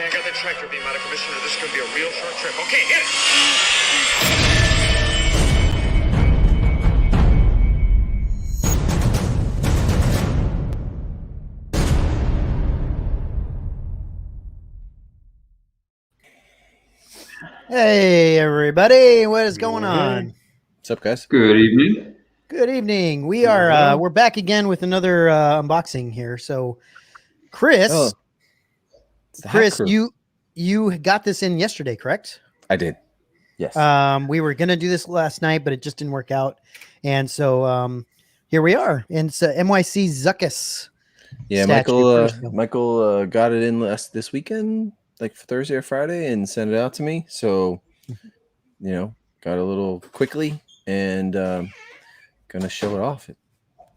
man got the tractor beam out of commission, or this is going to be a real short trip. Okay, hit it! Hey, everybody. What is going on? What's up, guys? Good evening. Good evening. We are we're back again with another unboxing here. So, Chris, you got this in yesterday, correct? I did. Yes. We were gonna do this last night, but it just didn't work out, and so here we are. And it's MYC Zuckuss. Yeah, Michael got it in this weekend, like Thursday or Friday, and sent it out to me. So, got a little quickly and gonna show it off.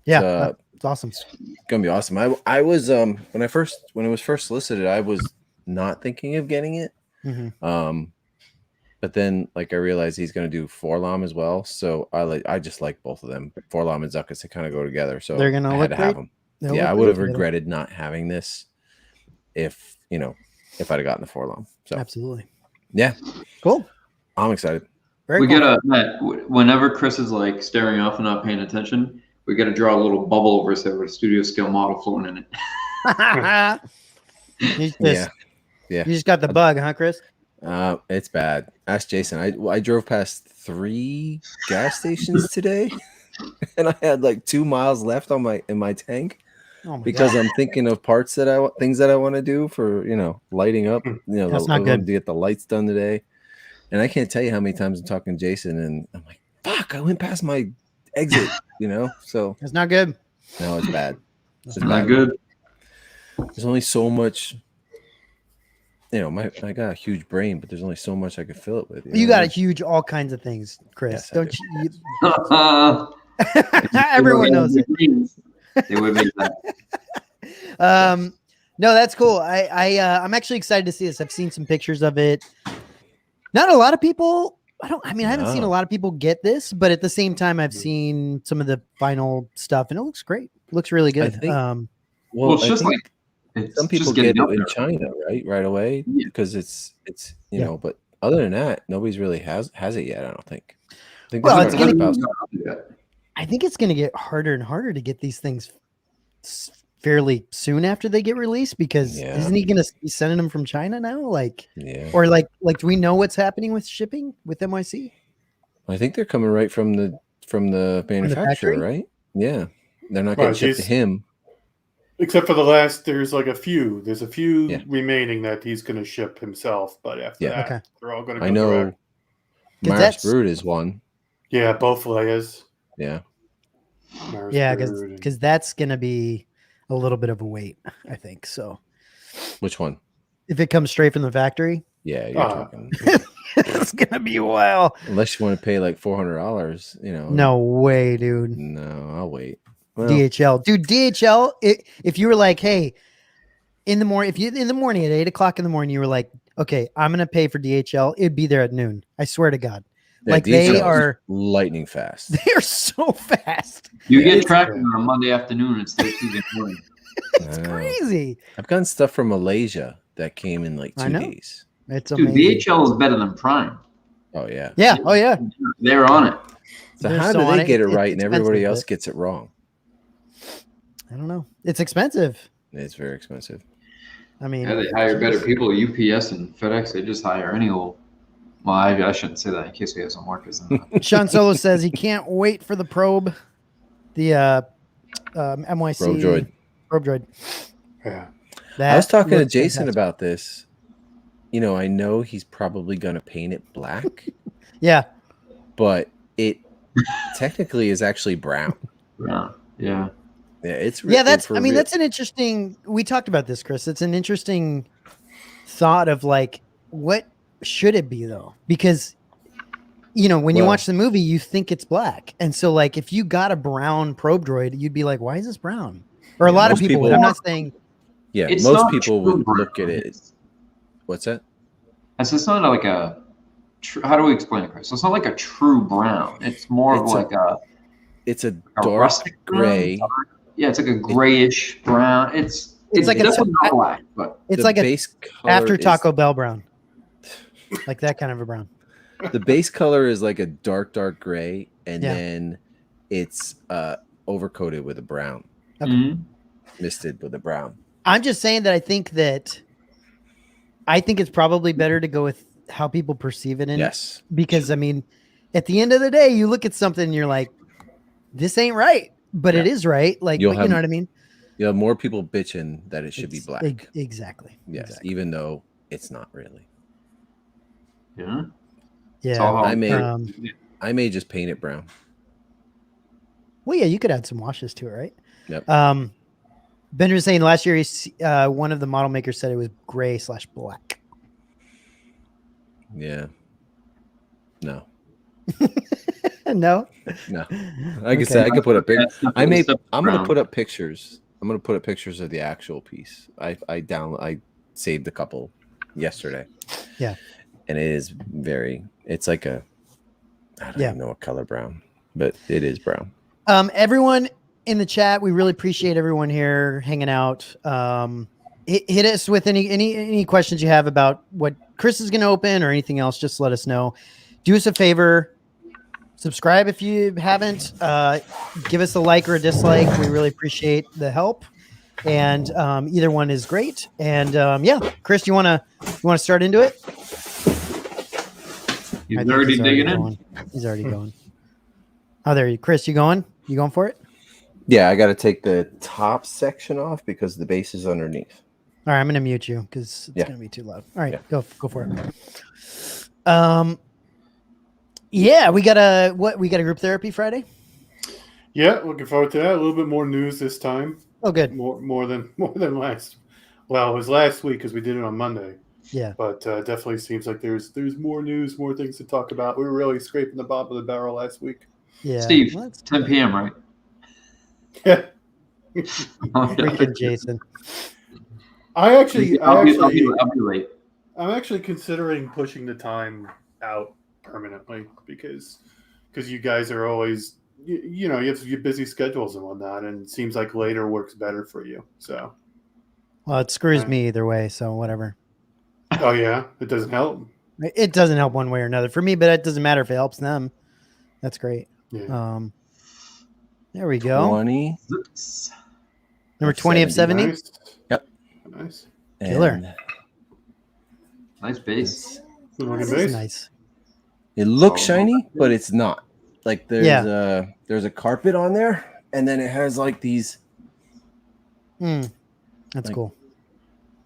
It's awesome. It's gonna be awesome. I was when it was first solicited, I was not thinking of getting it. But then I realized he's gonna do Forlom as well. So I just like both of them. Forlom and Zuckuss, they kind of go together. So they're gonna look have them. I would have regretted not having this if I'd have gotten the Forlom. So absolutely. Yeah. Cool. I'm excited. We gotta, whenever Chris is staring off and not paying attention, we gotta draw a little bubble over his head with a studio scale model floating in it. You just got the bug, huh, Chris? It's bad. Ask Jason. I drove past 3 gas stations today, and I had 2 miles left on in my tank because I'm thinking of things that I want to do for lighting up. That's not good to get the lights done today. And I can't tell you how many times I'm talking to Jason, and I'm like, "Fuck! I went past my exit." So it's not good. No, it's bad. It's not good. There's only so much. I got a huge brain, but there's only so much I could fill it with. You got a huge, all kinds of things, Chris. Yes, don't you? Everyone knows it. They would make that. No, that's cool. I'm actually excited to see this. I've seen some pictures of it. Not a lot of people. I haven't seen a lot of people get this, but at the same time, I've seen some of the final stuff, and it looks great. It looks really good. It's just some people get it in China, right away, because it's But other than that, nobody's really has it yet. I don't think. I think it's going to get harder and harder to get these things fairly soon after they get released, because isn't he going to be sending them from China now? Or do we know what's happening with shipping with MYC? I think they're coming right from the manufacturer, right? Yeah, they're not getting shipped to him. Except for there's a few remaining that he's going to ship himself, but after that, they're all going to go direct. Mars Brood is one. Yeah, both layers. Yeah. Because that's going to be a little bit of a wait, I think. So, which one? If it comes straight from the factory? Yeah, you're talking. It's going to be a while. Unless you want to pay $400, No way, dude. No, I'll wait. Well, DHL, dude. DHL. If you were hey, in the morning, in the morning at 8 o'clock in the morning, you were okay, I'm gonna pay for DHL. It'd be there at noon. I swear to God. They are lightning fast. They are so fast. You get tracking on a Monday afternoon instead of Tuesday morning. It's crazy. I've gotten stuff from Malaysia that came in 2 days. It's amazing. DHL is better than Prime. Oh yeah. Yeah. Oh yeah. They're on it. So how do they get it right and everybody else gets it wrong? I don't know. It's expensive. It's very expensive. They hire better people. UPS and FedEx, they just hire any old. Well, I shouldn't say that in case we have some workers. Sean Solo says he can't wait for the probe, the MYC probe droid. Yeah. I was talking to Jason about this. I know he's probably going to paint it black. Yeah. But it technically is actually brown. Yeah. Yeah. Yeah, that's an interesting. We talked about this, Chris. It's an interesting thought of what should it be though? Because when you watch the movie, you think it's black, and so if you got a brown probe droid, you'd be like, "Why is this brown?" Or a lot of people. I'm not saying. Yeah, most people would look at it. What's that? It's not like a. How do we explain it, Chris? It's not like a true brown. It's more of It's a dark gray. Yeah, it's like a grayish brown. It's like definitely not black, but it's like a after Taco Bell brown, like that kind of a brown. The base color is like a dark gray, and then it's overcoated with a brown, misted with a brown. I'm just saying that I think it's probably better to go with how people perceive it. Because I mean, at the end of the day, you look at something and you're like, this ain't right, but it is right. Like, you know what I mean? You'll have more people bitching that it should be black. Exactly. Yes, exactly. even though it's not really. Yeah. Yeah. I may just paint it brown. Well, yeah, you could add some washes to it, right? Yep. Ben was saying last year, one of the model makers said it was gray/black. Yeah. No. No. Like I said, I could put up pictures. I'm going to put up pictures. I'm going to put up pictures of the actual piece. I saved a couple yesterday. Yeah. And it is it's like I don't even know what color brown, but it is brown. Everyone in the chat, we really appreciate everyone here hanging out. Hit us with any questions you have about what Chris is going to open or anything else. Just let us know. Do us a favor. Subscribe if you haven't. Give us a like or a dislike. We really appreciate the help. And either one is great. And Chris, you want to start into it? He's already digging in. He's already going. Oh, there you, Chris. You going? You going for it? Yeah, I got to take the top section off because the base is underneath. All right, I'm going to mute you because it's going to be too loud. All right, go for it. We got a group therapy Friday. Yeah, looking forward to that. A little bit more news this time. Oh, good. More than last. Well, it was last week because we did it on Monday. Yeah, but definitely seems like there's more news, more things to talk about. We were really scraping the bottom of the barrel last week. Yeah, Steve, 10 p.m. right? Yeah. Freaking Jason. I'll be late. I'm actually considering pushing the time out permanently because you guys are always you have your busy schedules and whatnot, and it seems like later works better for you. So, well, it screws me either way. So whatever. Oh yeah, it doesn't help. It doesn't help one way or another for me, but it doesn't matter if it helps them. That's great. Yeah. There we go. 20. Number 20 of 70. Nice. Yep. Nice. Killer. Nice base. Good looking base. Nice. It looks shiny, but it's not. Like there's a carpet on there, and then it has like these. That's cool.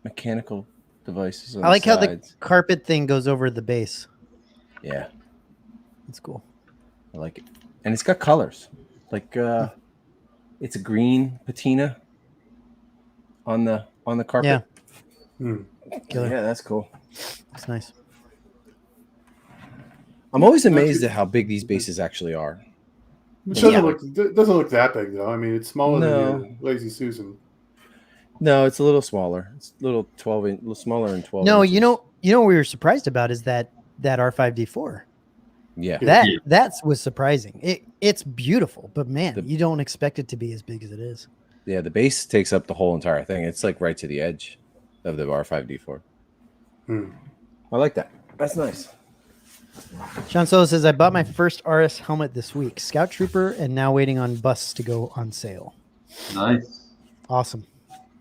Mechanical devices. I like how the carpet thing goes over the base. Yeah. That's cool. I like it. And it's got colors. Like it's a green patina on the carpet. Yeah. Yeah, that's cool. That's nice. I'm always amazed at how big these bases actually are. It doesn't look that big though. I mean, it's smaller than Lazy Susan. No, it's a little smaller. It's a little smaller than 12. No, inches. you know what we were surprised about is that R5D4. Yeah. That was surprising. It's beautiful, but man, you don't expect it to be as big as it is. Yeah, the base takes up the whole entire thing. It's like right to the edge of the R5D4. I like that. That's nice. Sean Solo says, I bought my first RS helmet this week, Scout Trooper, and now waiting on busts to go on sale. Nice. Awesome.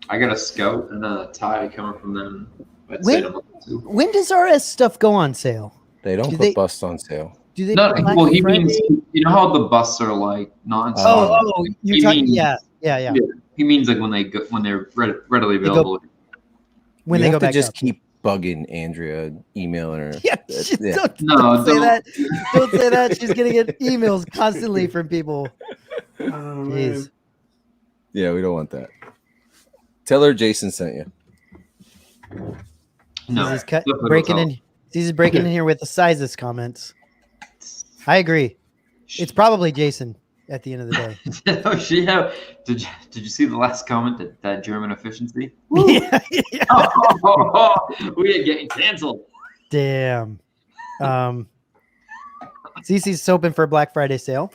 I got a Scout and a tie coming from them. When does RS stuff go on sale? They don't put busts on sale. Do they? Well, he means, you know how the busts are like not in stock. Oh, you're talking. Yeah. He means like when they're readily available. When they go back, just keep bugging Andrea, emailing her. Yeah, don't say that. Don't say that. She's gonna get emails constantly from people. Jeez. Yeah, we don't want that. Tell her Jason sent you. No, He's breaking in here with the sizes comments. I agree. It's probably Jason at the end of the day. Did you see the last comment that German efficiency? Yeah. We are getting canceled. Damn. CC's open for a Black Friday sale.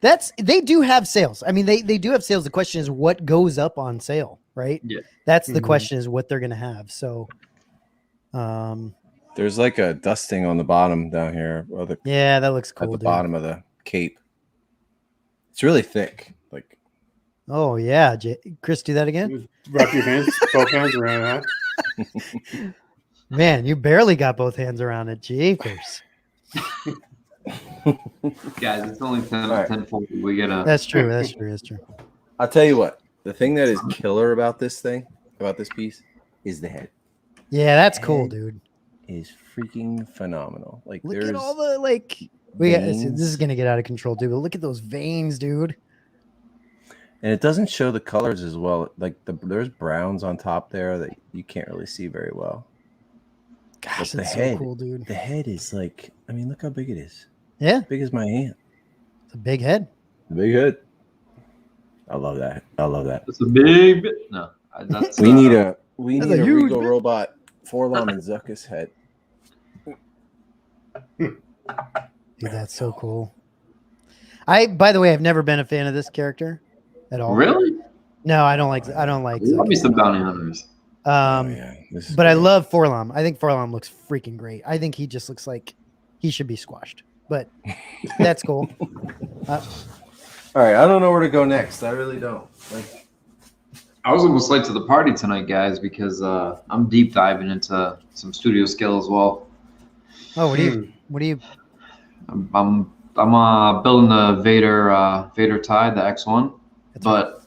They do have sales. I mean, they do have sales. The question is what goes up on sale. right? Yeah. That's the Mhm. question, is what they're going to have. So, There's like a dusting on the bottom down here, yeah, that looks at cool, the dude. bottom of the cape. It's really thick. Like, Oh yeah, Chris, do that again. Wrap your hands, both hands around that. Man, you barely got both hands around it. Jeepers. Guys, it's only 10 All right. 10:40. We gotta. That's true. That's true. That's true. I'll tell you what. The thing that is killer about this piece, is the head. Yeah, that's cool, dude. Is freaking phenomenal. Like, Look there's at all the this is veins. gonna get out of control, dude. But look at those veins, dude. And it doesn't show the colors as well. Like there's browns on top there that you can't really see very well. Gosh, But that's so cool, dude. The head is like, I mean, look how big it is. Yeah, Big as my hand. it's a big head. Big head. I love that. I love that. It's a big bit. No, that's We need a That's a huge Regal bit. Robot Forlom and Zuckuss head. Dude, that's so cool. By the way, I've never been a fan of this character at all. Really? No, I don't like. Love me some bounty hunters. Yeah, this is But I great. love Forlom. I think Forlom looks freaking great. I think he just looks like he should be squashed. But that's cool. All right, I don't know where to go next. I really don't. Like, I was almost late to the party tonight, guys, because I'm deep diving into some studio skill as well. Oh, what do you? I'm building the Vader tie, the X1. That's But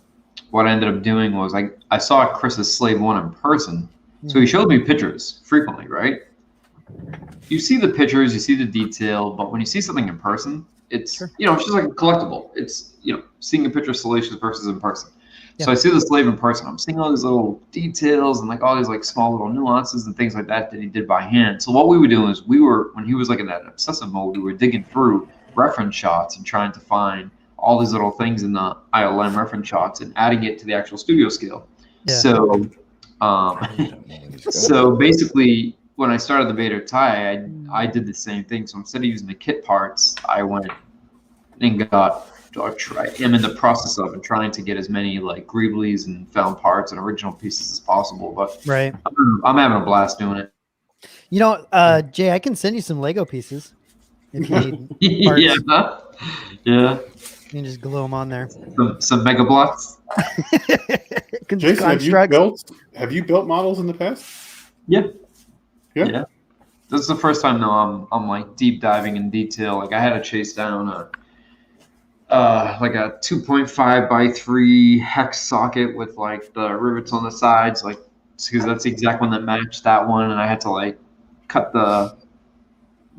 what I ended up doing was I saw Chris's Slave 1 in person. So he showed me pictures frequently, right? You see the pictures, you see the detail, but when you see something in person, it's it's just like a collectible. It's seeing a picture of Salacious versus in person. So I see the Slave in person. I'm seeing all these little details and like all these like small little nuances and things like that he did by hand. So what we were doing is when he was like in that obsessive mode, we were digging through reference shots and trying to find all these little things in the ILM reference shots and adding it to the actual studio scale. Yeah. So, so basically, when I started the Vader tie, I did the same thing. So instead of using the kit parts, I went and got. I'm in the process of trying to get as many like Greeblies and found parts and original pieces as possible. But Right. I'm having a blast doing it. Jay, I can send you some Lego pieces if you need parts. Yeah. You can just glue them on there. Some Mega Blocks. Jason, have you built models in the past? Yeah. Yeah. This is the first time though I'm like deep diving in detail. Like I had to chase down a 2.5 by 3 hex socket with like the rivets on the sides, like because that's the exact one that matched that one, and I had to like cut the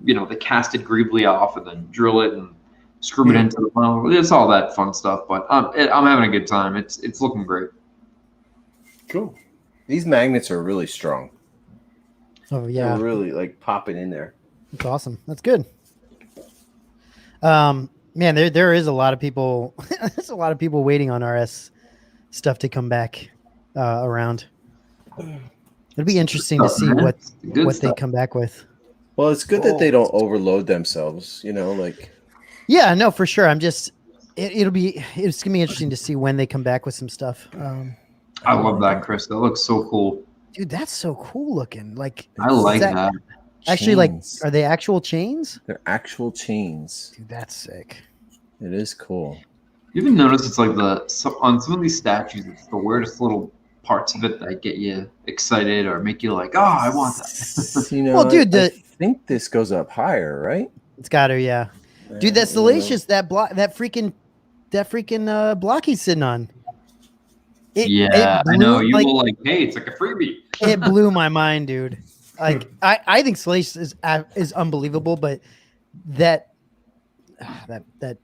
the casted Greebly off and then drill it and screw it into the model. It's all that fun stuff, but I'm having a good time. It's looking great. Cool. these magnets are really strong. Oh yeah, They're really like popping in there. that's awesome. That's good. Man, there is a lot of people. There's a lot of people waiting on RS stuff to come back around. It'll be interesting to see what they come back with. Well, it's good that they don't overload themselves. You know, like. Yeah, no, for sure. It's gonna be interesting to see when they come back with some stuff. I love that, Chris. That looks so cool. Dude, that's so cool looking. Like I like that. Actually, like, Chains. are they actual chains? They're actual chains. Dude, that's sick. It is cool. You even notice it's like on some of these statues, it's the weirdest little parts of it that get you excited or make you like, oh, I want that. You know, Well, dude, I think this goes up higher, right? It's got to, yeah. Dude, that's Salacious. That freaking block he's sitting on. I know. You will like, hey, it's like a freebie. It blew my mind, dude. Like, I think Salacious is unbelievable, but that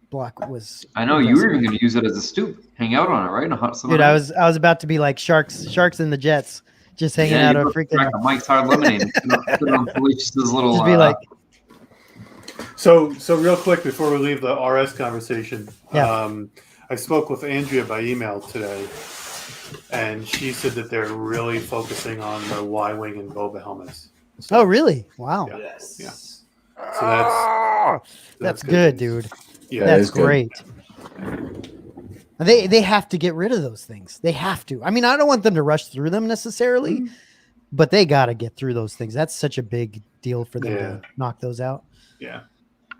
block was. I know you were even going to use it as a stoop, hang out on it, right? Dude, I was about to be like sharks in the jets, just hanging out on freaking. Crack a Mike's Hard Lemonade. Sit on Salicious's little. Just be like. So real quick before we leave the RS conversation, yeah. I spoke with Andrea by email today, and she said that they're really focusing on the Y-wing and boba helmets. So, oh, really? Wow. Yeah. Yes. Yeah. So that's good, dude. Yeah, that's great. They have to get rid of those things. They have to. I mean, I don't want them to rush through them necessarily, but they got to get through those things. That's such a big deal for them to knock those out. Yeah.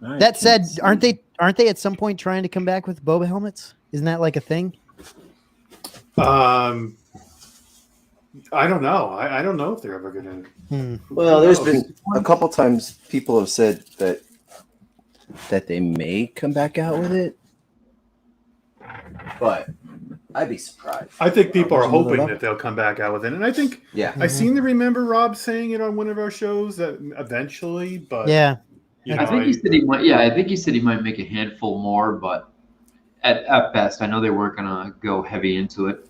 That said, aren't they at some point trying to come back with boba helmets? Isn't that like a thing? I don't know. I don't know if they're ever going to. Well, there's been a couple times people have said that they may come back out with it, but I'd be surprised. I think people are hoping that they'll come back out with it, and I think I seem to remember Rob saying it on one of our shows that eventually, but I think he said he might. Yeah, I think he said he might make a handful more, but at best, I know they weren't gonna go heavy into it.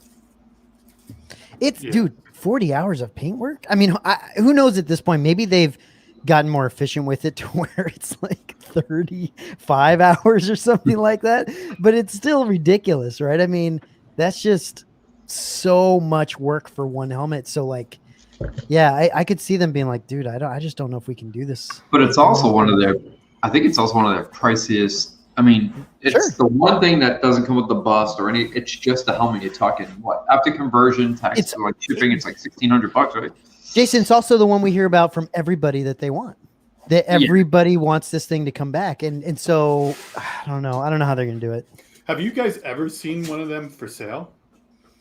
Dude, 40 hours of paint work. I mean, who knows at this point? Maybe they've gotten more efficient with it to where it's like 35 hours or something like that. But it's still ridiculous, right? I mean, that's just so much work for one helmet. So like, yeah, I could see them being like, dude, I just don't know if we can do this. But it's also I think it's also one of their priciest. I mean, it's the one thing that doesn't come with the bust or any. It's just the helmet. You're talking what after conversion tax, like shipping, it's like $1,600, right? Jason, it's also the one we hear about from everybody that they want. That everybody wants this thing to come back, and so I don't know how they're gonna do it. Have you guys ever seen one of them for sale,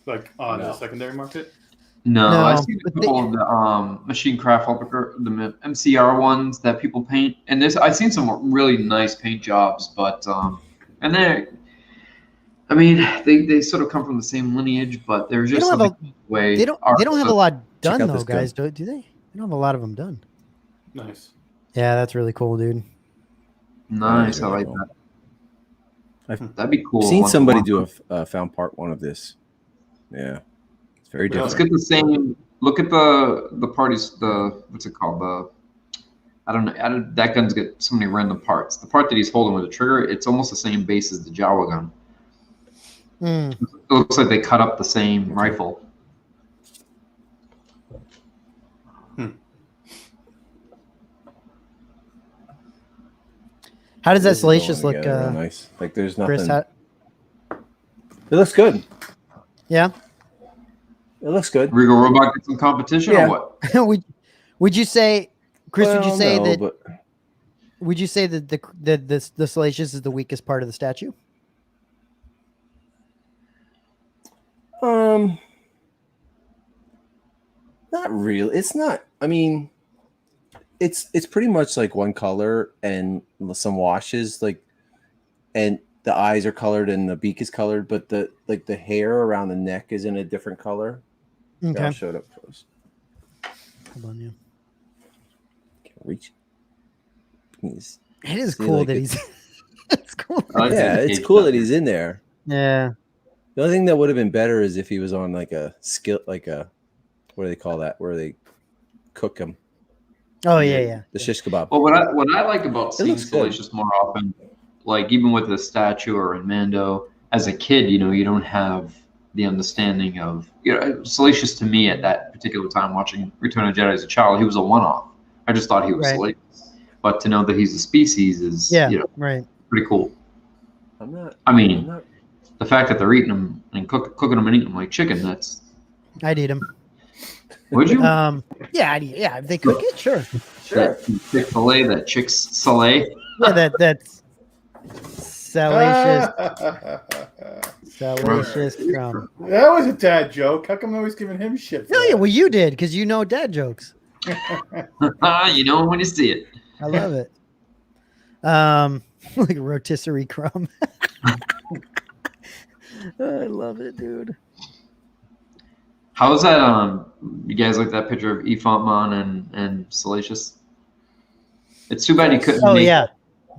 like on the secondary market? No, I've seen a couple of the machine craft, the MCR ones that people paint, and I've seen some really nice paint jobs, but and they sort of come from the same lineage, but they're just way. They don't have a lot done though, guys. Do they? They don't have a lot of them done. Nice. Yeah, that's really cool, dude. Nice, I like that. That'd be cool. I've seen somebody do a found part one of this. Yeah. Very different. Let's get the same. Look at the parties. What's it called? I don't know. That gun's got so many random parts. The part that he's holding with the trigger, it's almost the same base as the Jawa gun. It looks like they cut up the same rifle. How does that Salacious look? Nice. Like there's nothing. Chris, it looks good. Yeah. It looks good. Regal Robot get some competition or what? would you say, Chris? Would you say that the Salacious is the weakest part of the statue? Not really. It's not. I mean, it's pretty much like one color and some washes, like, and the eyes are colored and the beak is colored, but the hair around the neck is in a different color. Okay. I'll show it up close. Hold on, yeah. Can't reach. It is cool that he's. It's cool. It's cool that he's in there. Yeah. The only thing that would have been better is if he was on like a what do they call that? Where they cook him. Oh yeah. The shish kebab. Well, what I like about seeing Salacious more often, like even with the statue or in Mando, as a kid, you don't have the understanding of, Salacious to me at that particular time watching Return of the Jedi as a child, he was a one-off. I just thought he was Salacious. But to know that he's a species is, pretty cool. The fact that they're eating them and cooking them and eating them like chicken, I'd eat them. Would you? Yeah, if they cook it, sure. That Chick-fil-A, that Chick-fil-A. Yeah, that's Salacious. Salacious Crumb. That was a dad joke. How come I was giving him shit? No, yeah, well, you did because you know dad jokes. You know when you see it. I love it. Like rotisserie crumb. I love it, dude. How was that? You guys like that picture of Efontman and Salacious? It's too bad you couldn't.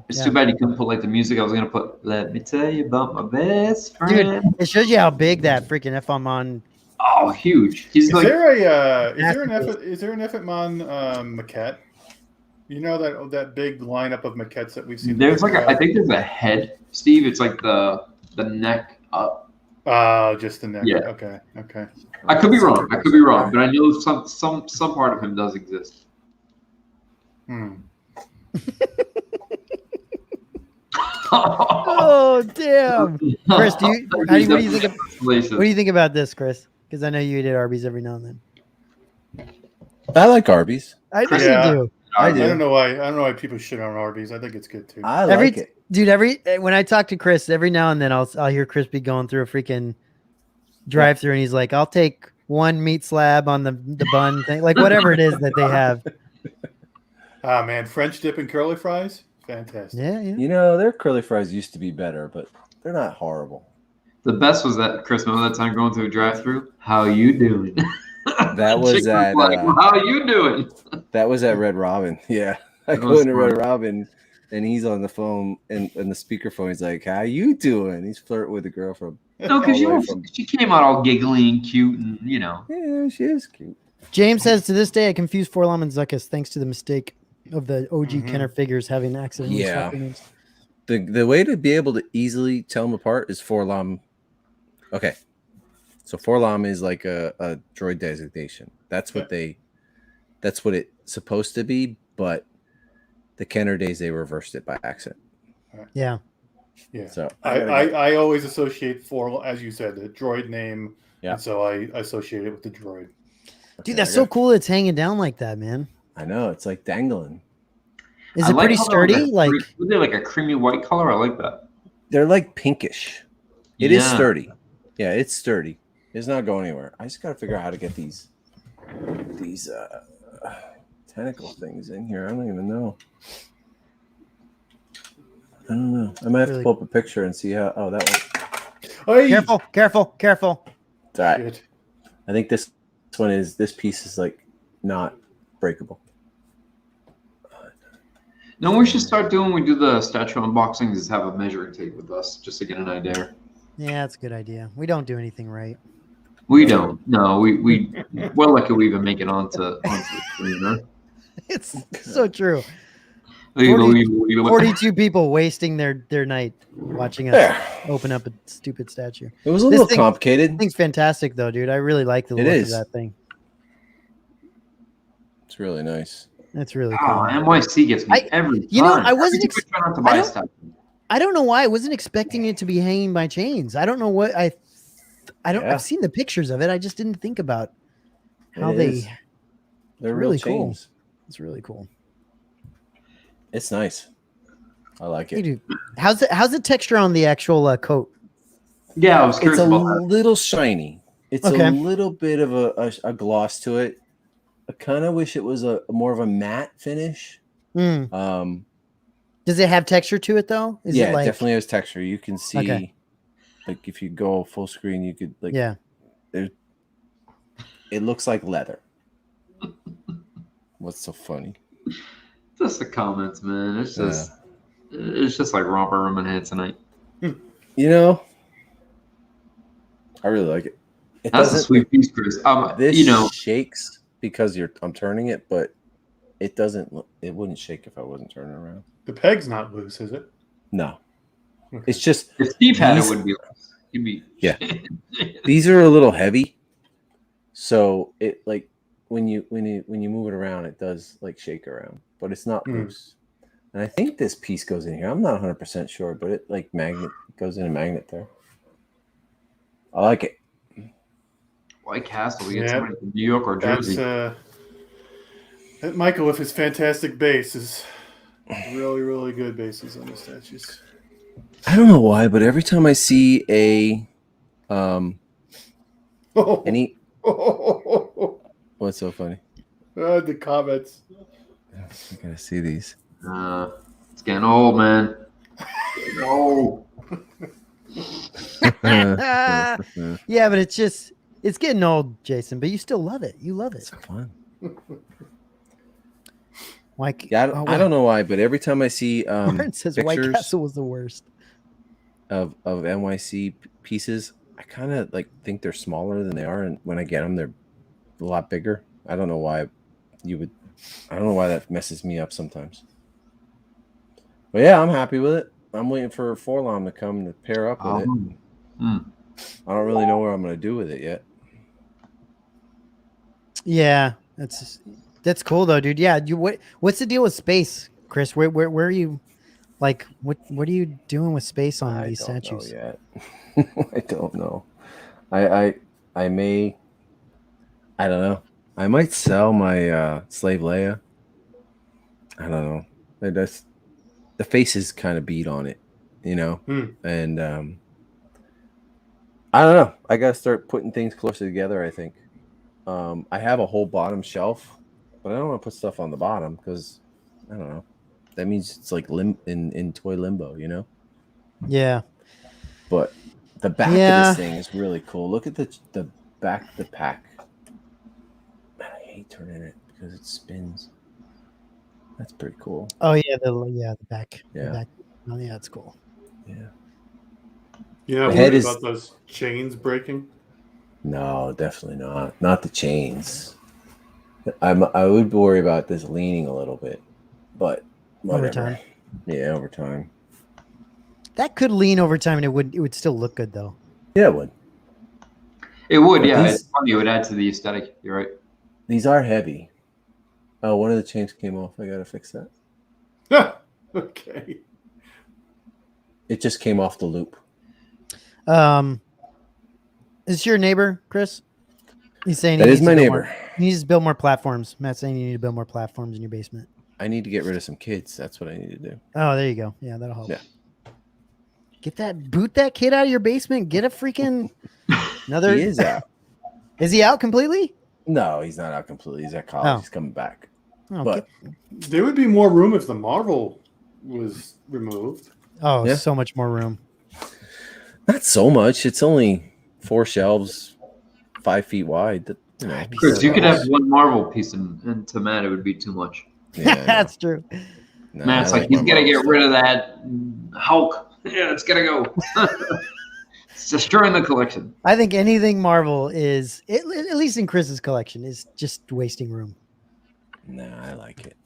It's too bad you couldn't put like the music. I was gonna put "Let Me Tell You About My Best Friend." Dude, it shows you how big that freaking Efontman. Oh, huge! Is there an Efontman maquette? You know that big lineup of maquettes that we've seen. There's I think there's a head, Steve. It's like the neck up. Oh, just the neck. Yeah. Okay. I could be wrong, but I know some part of him does exist. Oh damn, Chris, what do you think? What do you think about this, Chris? Because I know you eat at Arby's every now and then. I like Arby's. I know Yeah. you do. I I do. don't know why people shit on Arby's. I think it's good too. I like it. Dude, when I talk to Chris, every now and then I'll hear Chris be going through a freaking drive-through, and he's like, "I'll take one meat slab on the bun thing, like whatever it is that they have." Ah man, French dip and curly fries, fantastic. Yeah. You know, their curly fries used to be better, but they're not horrible. The best was that Chris. Remember that time going through a drive-through? How you doing? That was Chicken at like, how you doing? that was at Red Robin. Yeah, I That go was into fun. Red Robin, and he's on the phone and the speakerphone. He's like, "How you doing?" He's flirting with the girl from. No, all because the way from- she came out all giggly and cute, and you know. Yeah, she is cute. James says, "To this day, I confuse Forlom and Zuckuss thanks to the mistake of the OG Kenner figures having accidentally Yeah. swapped their names." The way to be able to easily tell them apart is Forlom. Okay, so Forlom is like a droid designation. That's what that's what it's supposed to be. But the Kenner days they reversed it by accident. Yeah. Yeah. So I always associate as you said, the droid name. Yeah. And so I associate it with the droid. Dude, that's so cool. It's hanging down like that, man. I know it's like dangling. Is I it like pretty how sturdy? Were Like, they like a creamy white color? I like that. They're like pinkish. It is Yeah. sturdy. Yeah, it's sturdy. It's not going anywhere. I just got to figure out how to get these tentacle things in here. I don't even know. I don't know. I might have to pull up a picture and see how. Oh, that one. Hey! careful. It's all right. Shit. I think this piece is like not breakable. No, we should start doing. We do the statue unboxings. Is have a measuring tape with us just to get an idea. yeah, that's a good idea. We don't do anything right. We don't. No, we're lucky we even make it onto the screen. Huh? It's so true. 40, 42 people wasting their night watching us There. open up a stupid statue. It was a This little thing- complicated. This thing's fantastic, though, dude. I really like the It look is. of that thing. It's really nice. That's really cool. Oh, NYC gets me every time. You know, I wasn't Every time I try not to buy stuff. I don't know why I wasn't expecting it to be hanging by chains. I don't know what I don't. Yeah. I've seen the pictures of it. I just didn't think about how It they. is. They're really real cool. chains. It's really cool. It's nice. I like Hey, it. dude, how's the texture on the actual coat? Yeah, I was It's curious a about that. little shiny. It's Okay. a little bit of a gloss to it. I kind of wish it was a more of a matte finish. Mm. Does it have texture to it though? Is Yeah, it like, it definitely has texture. You can see, Okay. like if you go full screen, you could like. Yeah. It looks like leather. What's so funny? Just the comments, man. It's just like romper room and head tonight. You know, I really like it. It That's a doesn't. sweet piece, Chris. This You know, shakes because I'm turning it, but it doesn't. It wouldn't shake if I wasn't turning around. The peg's not loose, is it? No, Okay. it's just if Steve had it, these- would be less. He'd be Yeah. these are a little heavy, so it like when you move it around, it does like shake around, but it's not loose. And I think this piece goes in here. I'm not 100% sure, but it like goes in a magnet there. I like it. White Castle. We get Yeah. somebody from New York or That's Jersey. that Michael with his fantastic base is really, really good bases on the statues. I don't know why, but every time I see a any what's so funny? The comments. I gotta see these. It's getting old, man. Getting old. Yeah, but it's getting old, Jason. But you still love it. You love it. It's fun. Like, Yeah, I don't know why, but every time I see Warren says White pictures Castle was the worst. of MYC pieces, I kind of like think they're smaller than they are, and when I get them, they're a lot bigger. I don't know why I don't know why that messes me up sometimes. But yeah, I'm happy with it. I'm waiting for Forlom to come to pair up with it. I don't really know what I'm going to do with it yet. Yeah, that's cool though, dude. Yeah, what's the deal with space, Chris? Where are you? Like, what are you doing with space on I these don't statues? know yet. I don't know. I may. I don't know. I might sell my Slave Leia. I don't know. The face is kind of beat on it, you know, and I don't know. I gotta start putting things closer together. I think I have a whole bottom shelf, but I don't want to put stuff on the bottom because I don't know. That means it's like in toy limbo, you know. Yeah. But the back of this thing is really cool. Look at the back of the pack. Man, I hate turning it because it spins. That's pretty cool. Oh yeah, the back. Yeah. The back. Oh yeah, that's cool. Yeah. Yeah, The head worried is about those chains breaking. no, definitely not. Not the chains. I would worry about this leaning a little bit, but whatever. Over time. Yeah, over time. That could lean over time, and it would still look good though. Yeah, it would. It would, But yeah. these- It's funny. It would add to the aesthetic. You're right. These are heavy. Oh, one of the chains came off. I gotta fix that. Okay. It just came off the loop. Is your neighbor, Chris? He's saying That he is needs my to build neighbor. He needs to build more platforms. Matt's saying you need to build more platforms in your basement. I need to get rid of some kids. That's what I need to do. Oh, there you go. Yeah, that'll help. Yeah. Boot that kid out of your basement. Get a freaking another. He is out. Is he out completely? No, he's not out completely. He's at college. Oh. He's coming back. Oh, But There would be more room if the Marvel was removed. Yeah. So much more room. not so much. It's only 4 shelves, 5 feet wide. You know, Chris, you could have one Marvel piece, and to Matt, it would be too much. Yeah, I know. That's true. No, Matt's I like, he's my got to Marvel get stuff. rid of that Hulk. Yeah, it's got to go. It's destroying the collection. I think anything Marvel is, at least in Chris's collection, is just wasting room. Nah, I like it.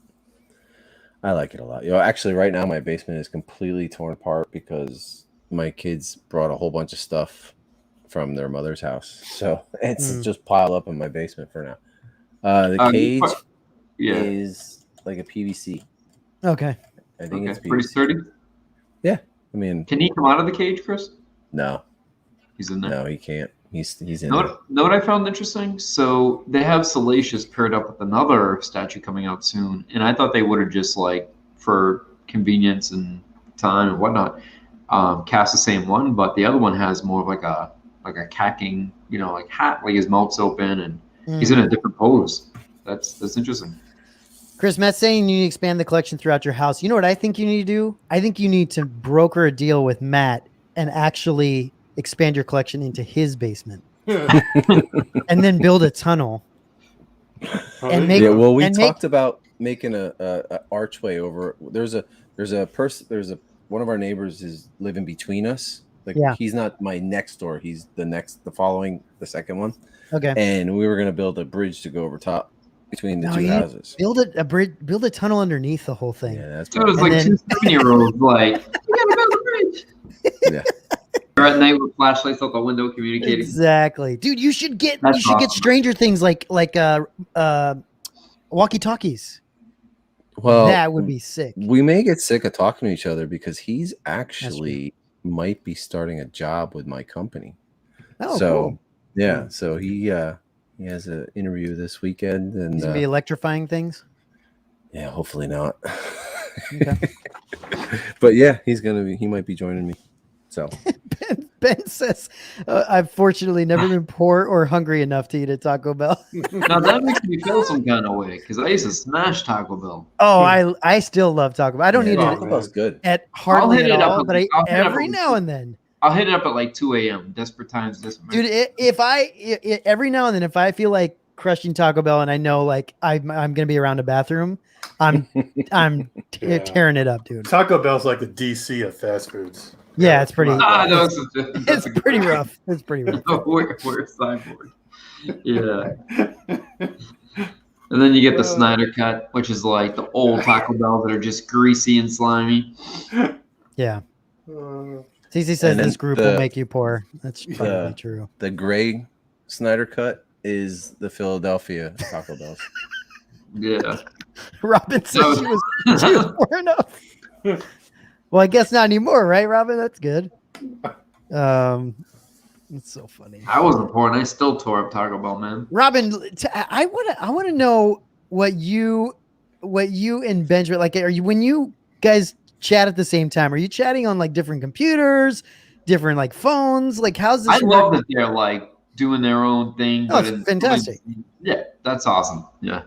I like it a lot. You know, actually, right now my basement is completely torn apart because my kids brought a whole bunch of stuff from their mother's house, so it's just piled up in my basement for now. The cage is like a PVC. Okay. I think it's PVC. Pretty sturdy. Yeah, I mean, Can he come out of the cage, Chris? no, He's in there. no, he can't. He's in Know there. what I found interesting? So they have Salacious paired up with another statue coming out soon, and I thought they would have just like for convenience and time and whatnot, cast the same one, but the other one has more of like a cacking, like hat, like his mouth's open and he's in a different pose. That's interesting. Chris, Matt's saying you need to expand the collection throughout your house. You know what I think you need to do? I think you need to broker a deal with Matt and actually expand your collection into his basement. And then build a tunnel. And make Yeah, well, we and talked about making a archway over. There's one of our neighbors is living between us. Like he's not my next door. He's the second one. Okay. And we were gonna build a bridge to go over top between the two houses. Build a tunnel underneath the whole thing. Yeah, that's So it was like then- 2 7-year-olds like, you gotta build a bridge. Yeah. They're at night with flashlights out the window communicating. Exactly. Dude, you should get That's awesome. Stranger Things like walkie-talkies. Well, That would be sick. we may get sick of talking to each other because he's actually might be starting a job with my company. Oh, so cool. yeah, so he has an interview this weekend, and He's gonna be electrifying things. yeah, hopefully not. Okay. But yeah, he might be joining me. So Ben says, I've fortunately never been poor or hungry enough to eat at Taco Bell. Now that makes me feel some kind of way because I used to smash Taco Bell. Oh, I still love Taco Bell. I don't yeah, eat Taco it Bell's good. at hardly hit at it up all, with- but I'll hit it up every with- now and then. I'll hit it up at like 2 a.m. Desperate times, desperate. Dude, every now and then, if I feel like crushing Taco Bell and I know like I'm gonna be around a bathroom, I'm tearing it up, dude. Taco Bell's like the DC of fast foods. Yeah, it's pretty. No, It's pretty rough. It's pretty rough. We're cyborg. Yeah. And then you get the Snyder cut, which is like the old Taco Bell that are just greasy and slimy. Yeah. Uh, CC says And then this group will make you poor. That's probably true. The gray Snyder cut is the Philadelphia Taco Bells. Yeah. Robin says she was poor enough. Well, I guess not anymore, right, Robin? That's good. It's so funny. I wasn't poor, and I still tore up Taco Bell, man. Robin, I want to know what you and Benjamin like. Are you when you guys chat at the same time? Are you chatting on like different computers, different like phones? Like, how's this? I love that they're like doing their own thing. Oh, it's fantastic. Yeah, that's awesome. Yeah.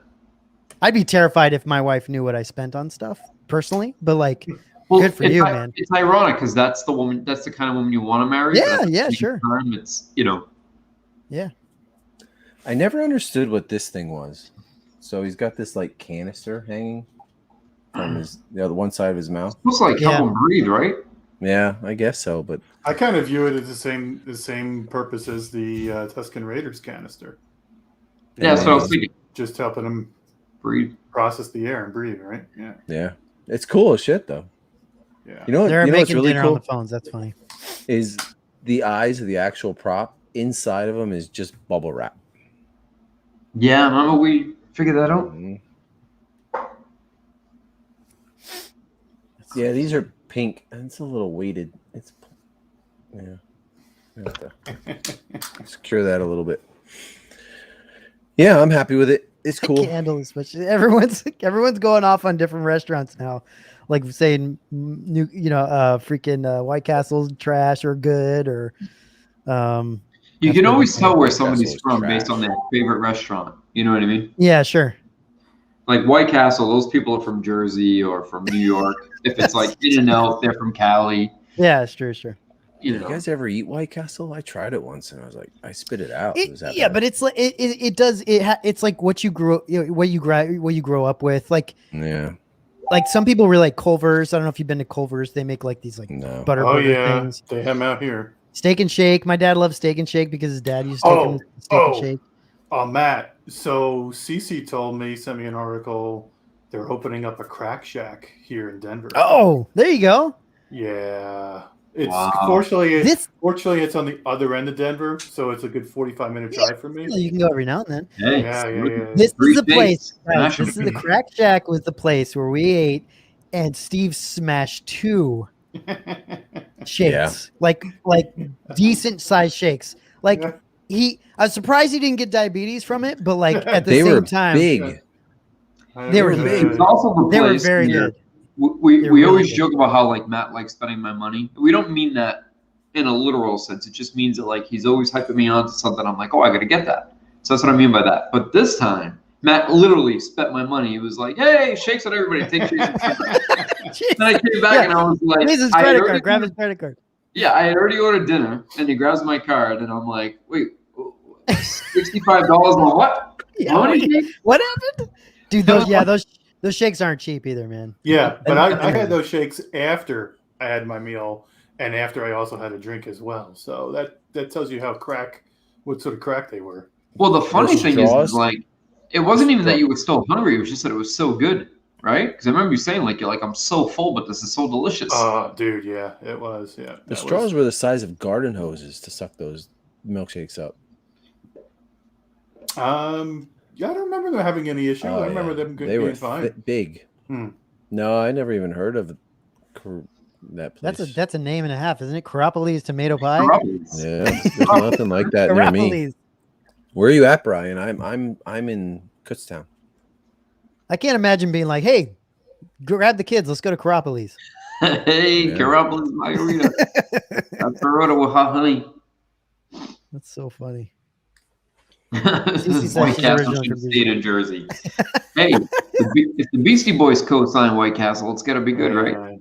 I'd be terrified if my wife knew what I spent on stuff personally, but like, good for you, man. It's ironic because that's the woman. That's the kind of woman you want to marry. Yeah, yeah, sure. Time, it's Yeah. I never understood what this thing was. So he's got this like canister hanging from the other one side of his mouth. Looks like help him breathe, right? Yeah, I guess so. But I kind of view it as the same purpose as the Tuscan Raiders canister. Yeah, that's what I was thinking. Just helping him Breathe. process the air and breathe, right? Yeah. Yeah, it's cool as shit though. Yeah. You know what? They're You know what's making really dinner cool on the phones. That's funny. is the eyes of the actual prop. Inside of them is just bubble wrap. Yeah, remember we figured that out? Mhm. Yeah, these are pink, and it's a little weighted. It's yeah. I have to secure that a little bit. Yeah, I'm happy with it. It's cool. I can't handle this much. Everyone's going off on different restaurants now, like saying new, freaking White Castle's trash or good or. You can always tell where White somebody's Castle is from trash. based on their favorite restaurant. You know what I mean? Yeah, sure. Like White Castle, those people are from Jersey or from New York. If it's like In-N-Out, they're from Cali. Yeah, it's true, sure. You guys ever eat White Castle? I tried it once, and I was like, I spit it out. It was that Yeah, bad. but it's like it's like what you grew up with. Like, Yeah. like some people really like Culver's. I don't know if you've been to Culver's. They make like these like No. butter Oh burger yeah, things. they have them out here. Steak and Shake. My dad loves Steak and Shake because his dad used to take him to Steak and Shake. Matt. So Cece told me, sent me an article. They're opening up a crack shack here in Denver. Oh, there you go. Yeah. It's Wow. fortunately it's on the other end of Denver, so it's a good 45-minute drive for me. Well, you can go every now and then. Hey, Yeah. This is the Three place. days. Guys, Smash this is 'em. the Crack Shack was the place where we ate, and Steve smashed 2 shakes, like decent sized shakes. Like Yeah. I was surprised he didn't get diabetes from it, but like at the They same were time, big. They were big. It's also the they were place very where good. We They were always really good. joke about how like Matt likes spending my money. We don't mean that in a literal sense. It just means that like he's always hyping me on to something. I'm like, oh, I gotta get that. So that's what I mean by that. But this time, Matt literally spent my money. He was like, hey, shakes on everybody. Take shakes. Then I came back and I was like, Here's his I had credit already- card. Grab his credit card. Yeah, I had already ordered dinner, and he grabs my card, and I'm like, wait, $65 on what? Yeah, How many shakes? what happened, dude? Those shakes aren't cheap either, man. Yeah, but I had those shakes after I had my meal and after I also had a drink as well. So that tells you what sort of crack they were. Well, the funny Those thing straws? is like, it wasn't even that you were still hungry. It was just that it was so good, right? Because I remember you saying like, you're like, I'm so full, but this is so delicious. Dude, yeah, it was. Yeah, The straws were the size of garden hoses to suck those milkshakes up. Yeah, I don't remember them having any issue. I remember them They were being fine. big. Hmm. No, I never even heard of that place. That's a name and a half, isn't it? Karopolis tomato pie. Karopolis. Yeah, there's nothing like that near me. Karopolis. Where are you at, Brian? I'm in Kutztown. I can't imagine being like, "Hey, grab the kids. Let's go to Karopolis." Hey, Yeah. Karopolis margarita. That's Baroda with hot honey. That's so funny. This is said White she's Castle original should from stay in Jersey. Hey, if the Beastie Boys co-sign White Castle, it's got to be good, right?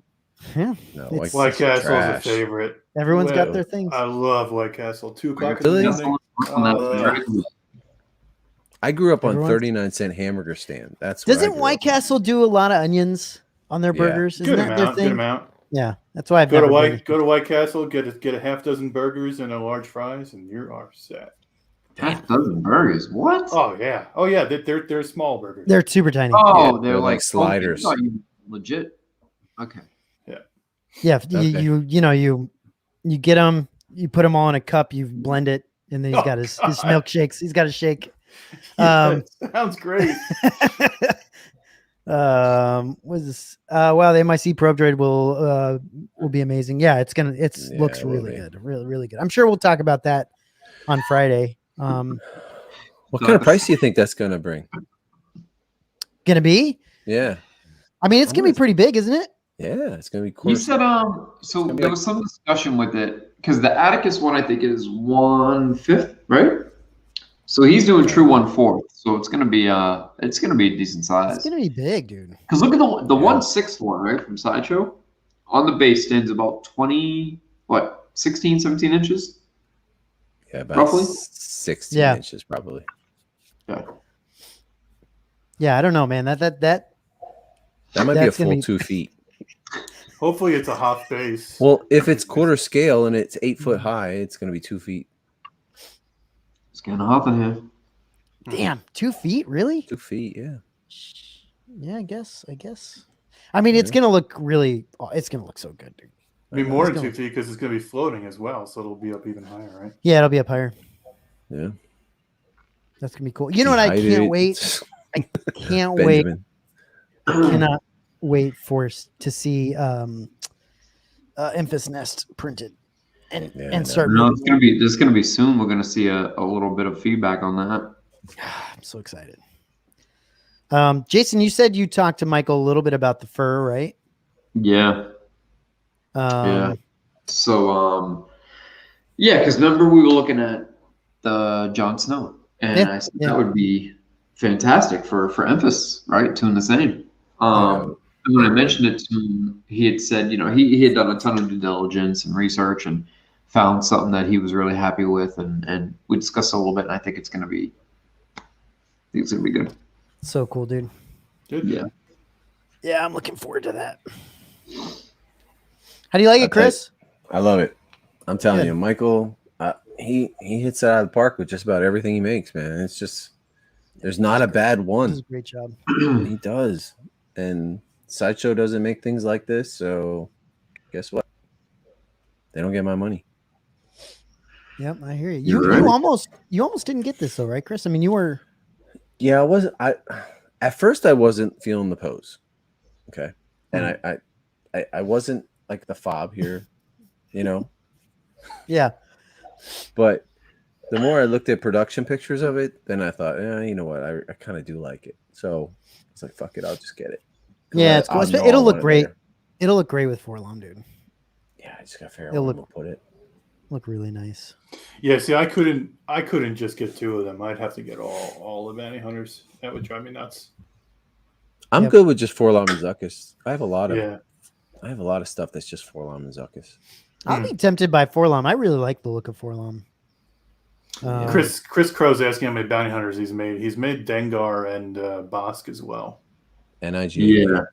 Yeah, No, It's- White Castle's a trash. favorite. everyone's got Well, their things. I love White Castle. 2:00 Really? in the morning. I grew up on Everyone's- 39-cent hamburger stand. That's where I Doesn't grew White up. Castle do a lot of onions on their Yeah. burgers? Isn't Good that their amount. Good thing? amount. Yeah, that's why I've Go never to White Castle. Get a half dozen burgers and a large fries, and you are set. Half dozen burgers. What? Oh yeah. They're small burgers. They're super tiny. Oh, Yeah, they're they're like like sliders. Oh, you legit. Okay. Yeah, Okay. you get them, you put them all in a cup, you blend it, and then he's got his God. milkshakes. He's got a shake. Yeah, sounds great. Was this? Wow, the MIC probe droid will be amazing. Yeah, looks it will really be. good, really good. I'm sure we'll talk about that on Friday. What kind of price do you think that's gonna bring? Gonna be? Yeah, I mean, it's gonna be pretty big, isn't it? yeah, it's gonna be. He said, so gonna be there like- was some discussion with it because the Atticus one I think is 1/5, right? So he's doing true 1/4. So it's gonna be a decent size. It's gonna be big, dude. Because look at the 1/6 one, right, from Sideshow. On the base stands about 16, 17 inches. Yeah, about roughly? 16 Yeah. inches probably. Yeah. Yeah, I don't know, man. That That might be a That's gonna full be- 2 feet. Hopefully, it's a half base. Well, if it's quarter scale and it's 8 foot high, it's gonna be 2 feet. It's getting hot in here. damn 2 feet, really? 2 feet, yeah. Yeah, I guess. I mean, it's gonna look really. It's gonna look so good, dude. It'll be more It's than gonna- 2 feet because it's going to be floating as well, so it'll be up even higher, right? Yeah, it'll be up higher. Yeah. That's gonna be cool. You know what? I can't Dehydrate. wait. I can't wait. Benjamin. I cannot wait to see Emphas Nest printed and Yeah, I know. start. No, moving. this is gonna be soon. We're gonna see a little bit of feedback on that. I'm so excited. Jason, you said you talked to Michael a little bit about the fur, right? Yeah. Yeah. So yeah, because remember we were looking at the Jon Snow, and Yeah, I said yeah. that would be fantastic for Emphas, right? Tune the same. And when I mentioned it to him, he had said, he had done a ton of due diligence and research and found something that he was really happy with, and we discussed it a little bit, and I think it's gonna be good. So cool, dude. Good. Yeah. Yeah, I'm looking forward to that. How do you like it, Okay. Chris? I love it. I'm telling Good. you, Michael, he hits it out of the park with just about everything he makes, man. It's just there's not a bad This is one. a great job. He does. And Sideshow doesn't make things like this, so guess what? They don't get my money. Yep, I hear you. You're You right. you almost didn't get this though, right, Chris? I mean, you were. Yeah, at first I wasn't feeling the pose. Okay. And I wasn't like the fob here, Yeah. but the more I looked at production pictures of it, then I thought, you know what, I kind of do like it. So it's like, fuck it, I'll just get it. 'Cause Yeah, it's cool. I'll know It'll I look want it great. later. It'll look great with Forlom, dude. Yeah, I just gotta figure out It'll where I'm look- gonna put it. Look really nice. Yeah, see, I couldn't just get 2 of them. I'd have to get all the bounty hunters. That would drive me nuts. I'm Yep. good with just Forlom and Zuckuss. I have a lot Yeah. of stuff that's just Forlom and Zuckuss. I'll be tempted by Forlom. I really like the look of Forlom. Chris Crow's asking how many bounty hunters he's made. He's made Dengar and Bosk as well. NIG. Yeah.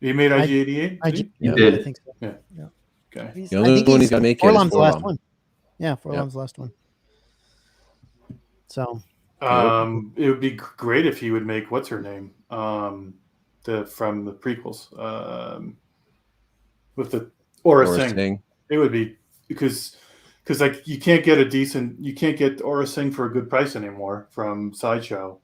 He made IG-88? Yeah. did. I think so. Okay. The only one he's got to make it is Forlom's the last Forlom. one. Yeah, Forlom's the last one. So It would be great if he would make what's her name? From the prequels. With the Aura Or Singh. Sting. It would be because like you can't get Aura Singh for a good price anymore from Sideshow.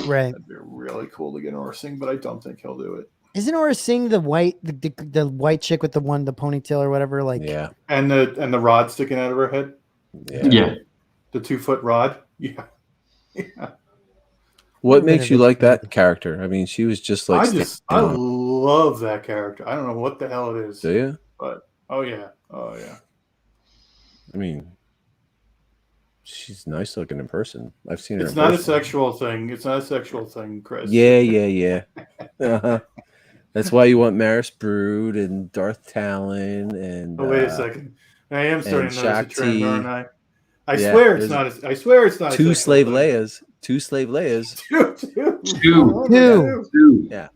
right. That'd be really cool to get Aura Singh, but I don't think he'll do it. Isn't Aura Singh the white chick with the ponytail or whatever? Like Yeah. And the rod sticking out of her head, Yeah. the 2-foot rod. Yeah. Yeah. What makes you like that character? I mean, she was just like. I love that character. I don't know what the hell it is, Do you? but oh yeah. I mean, she's nice looking in person. I've seen her. It's in not a person. sexual thing. It's not a sexual thing, Chris. Yeah. Uh-huh. That's why you want Maris Brood and Darth Talon and. Oh, wait a second. I am starting to notice a trend, Shakti. aren't I? I Yeah, swear it's there's not. I swear it's not. a two sexual slave thing. Leias. Two slave Leias. Two. Yeah.